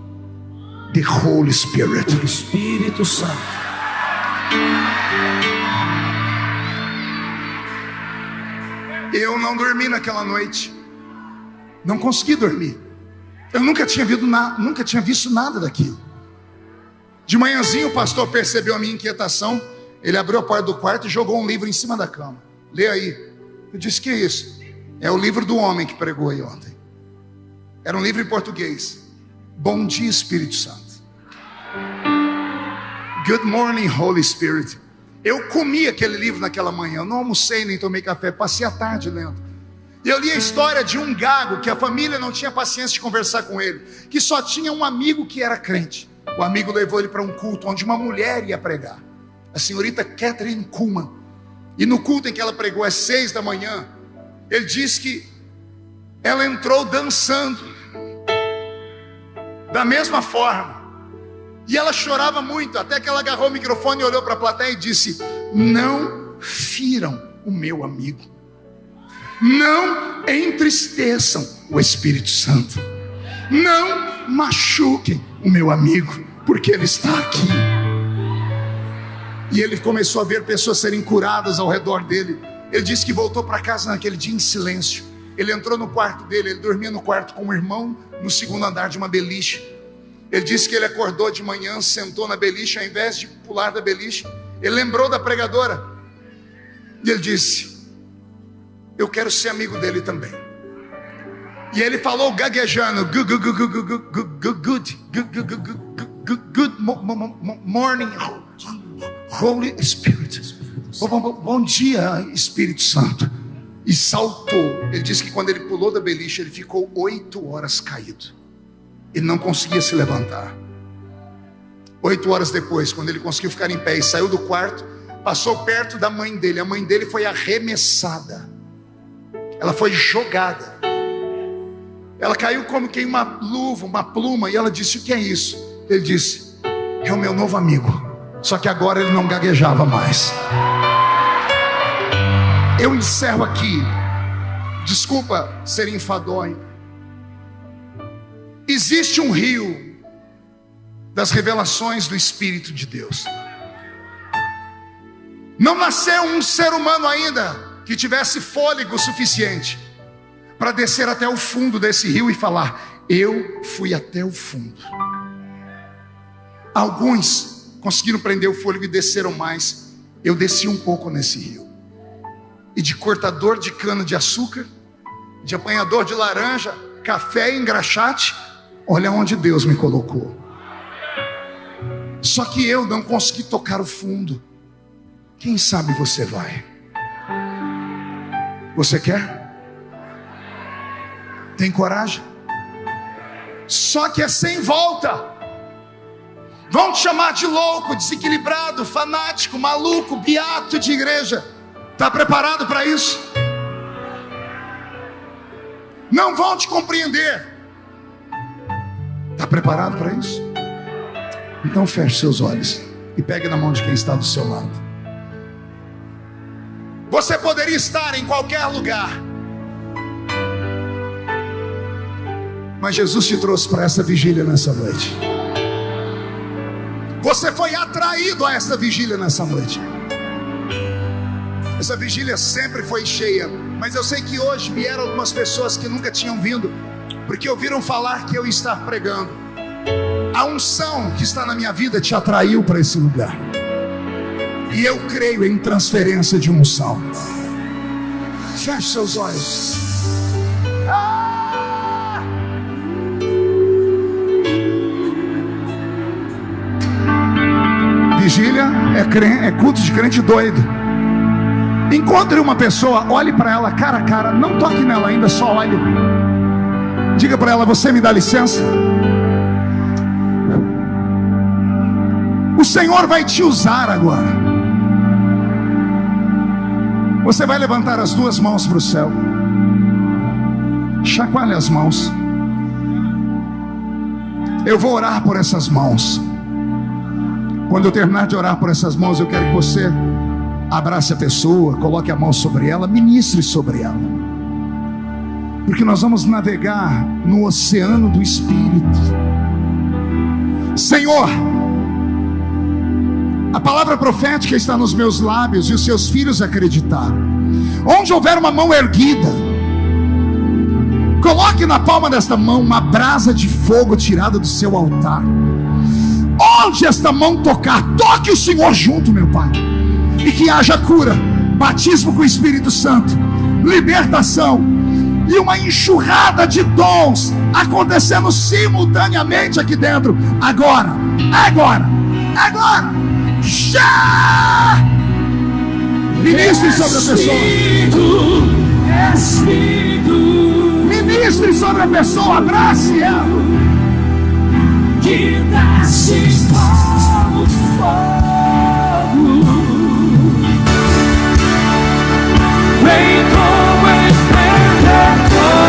The Holy Spirit. o Espírito Santo. Eu não dormi naquela noite. Não consegui dormir. Eu nunca tinha visto nada daquilo. De manhãzinho o pastor percebeu a minha inquietação. Ele abriu a porta do quarto e jogou um livro em cima da cama. Lê aí. Eu disse, que é isso? É o livro do homem que pregou aí ontem. Era um livro em português. Bom dia, Espírito Santo. Good morning, Holy Spirit. Eu comi aquele livro naquela manhã. Eu não almocei nem tomei café. Passei a tarde lendo. E eu li a história de um gago que a família não tinha paciência de conversar com ele, que só tinha um amigo que era crente. O amigo levou ele para um culto onde uma mulher ia pregar, a senhorita Catherine Kuhlman. E no culto em que ela pregou às 6 da manhã, ele disse que ela entrou dançando da mesma forma. E ela chorava muito, até que ela agarrou o microfone e olhou para a plateia e disse, não firam o meu amigo. Não entristeçam o Espírito Santo. Não machuquem o meu amigo, porque ele está aqui. E ele começou a ver pessoas serem curadas ao redor dele. Ele disse que voltou para casa naquele dia em silêncio. Ele entrou no quarto dele, ele dormia no quarto com um irmão no segundo andar de uma beliche. Ele disse que ele acordou de manhã, sentou na beliche, ao invés de pular da beliche, ele lembrou da pregadora. E ele disse, eu quero ser amigo dele também. E ele falou gaguejando, good morning, Holy Spirit. Bom dia, Espírito Santo. E saltou. Ele disse que quando ele pulou da beliche, ele ficou 8 horas caído. Ele não conseguia se levantar. 8 horas depois, quando ele conseguiu ficar em pé e saiu do quarto, passou perto da mãe dele. A mãe dele foi arremessada. Ela foi jogada. Ela caiu como que em uma luva, uma pluma. E ela disse, o que é isso? Ele disse: é o meu novo amigo. Só que agora ele não gaguejava mais. Eu encerro aqui. Desculpa ser enfadonho. Existe um rio das revelações do Espírito de Deus. Não nasceu um ser humano ainda que tivesse fôlego suficiente para descer até o fundo desse rio e falar: eu fui até o fundo. Alguns conseguiram prender o fôlego e desceram mais. Eu desci um pouco nesse rio. E de cortador de cana de açúcar, de apanhador de laranja, café e engraxate, olha onde Deus me colocou. Só que eu não consegui tocar o fundo. Quem sabe você vai? Você quer? Tem coragem? Só que é sem volta. Vão te chamar de louco, desequilibrado, fanático, maluco, beato de igreja. Está preparado para isso? Não vão te compreender. Está preparado para isso? Então feche seus olhos e pegue na mão de quem está do seu lado. Você poderia estar em qualquer lugar, mas Jesus te trouxe para essa vigília nessa noite. Você foi atraído a essa vigília nessa noite. Essa vigília sempre foi cheia, mas eu sei que hoje vieram algumas pessoas que nunca tinham vindo, porque ouviram falar que eu ia estar pregando. A unção que está na minha vida te atraiu para esse lugar. E eu creio em transferência de unção. Feche seus olhos. Vigília é culto de crente doido. Encontre uma pessoa, olhe para ela cara a cara, não toque nela ainda, só olhe. Diga para ela: você me dá licença? O Senhor vai te usar agora. Você vai levantar as duas mãos para o céu. Chacoalhe as mãos. Eu vou orar por essas mãos. Quando eu terminar de orar por essas mãos, eu quero que você abrace a pessoa, coloque a mão sobre ela, ministre sobre ela. Porque nós vamos navegar no oceano do Espírito. Senhor, a palavra profética está nos meus lábios e os seus filhos acreditaram. Onde houver uma mão erguida, coloque na palma desta mão uma brasa de fogo tirada do seu altar. Onde esta mão tocar, toque o Senhor junto, meu Pai. E que haja cura, batismo com o Espírito Santo, libertação e uma enxurrada de dons acontecendo simultaneamente aqui dentro. Agora, agora, agora. Já! Ministre sobre a pessoa. Ministre sobre a pessoa, abrace ela. Que desce como fogo, vem como em Pentecoste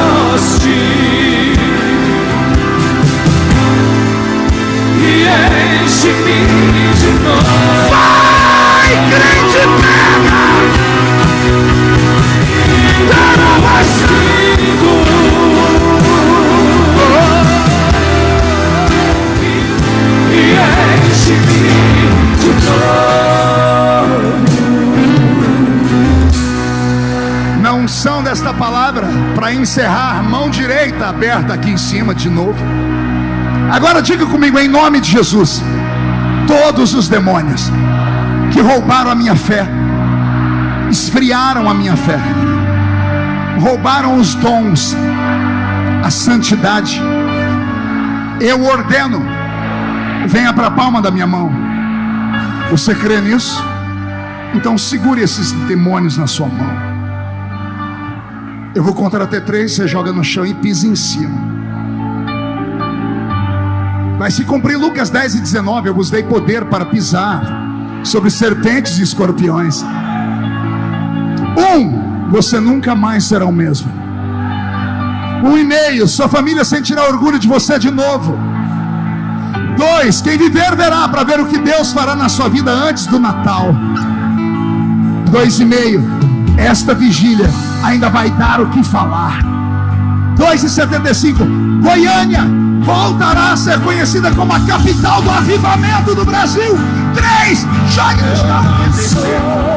e enche-me de novo. Vai, crente, pega! Dará mais lindo. Na unção desta palavra, para encerrar, mão direita aberta aqui em cima de novo. Agora diga comigo, em nome de Jesus: todos os demônios que roubaram a minha fé, esfriaram a minha fé, roubaram os dons, a santidade, eu ordeno, venha para a palma da minha mão. Você crê nisso? Então segure esses demônios na sua mão. Eu vou contar até 3, você joga no chão e pisa em cima. Vai se cumprir Lucas 10:19. Eu vos dei poder para pisar sobre serpentes e escorpiões. 1, você nunca mais será o mesmo. 1,5, sua família sentirá orgulho de você de novo. 2, quem viver verá, para ver o que Deus fará na sua vida antes do Natal. 2,5, esta vigília ainda vai dar o que falar. 2,75, Goiânia voltará a ser conhecida como a capital do avivamento do Brasil. 3, já estamos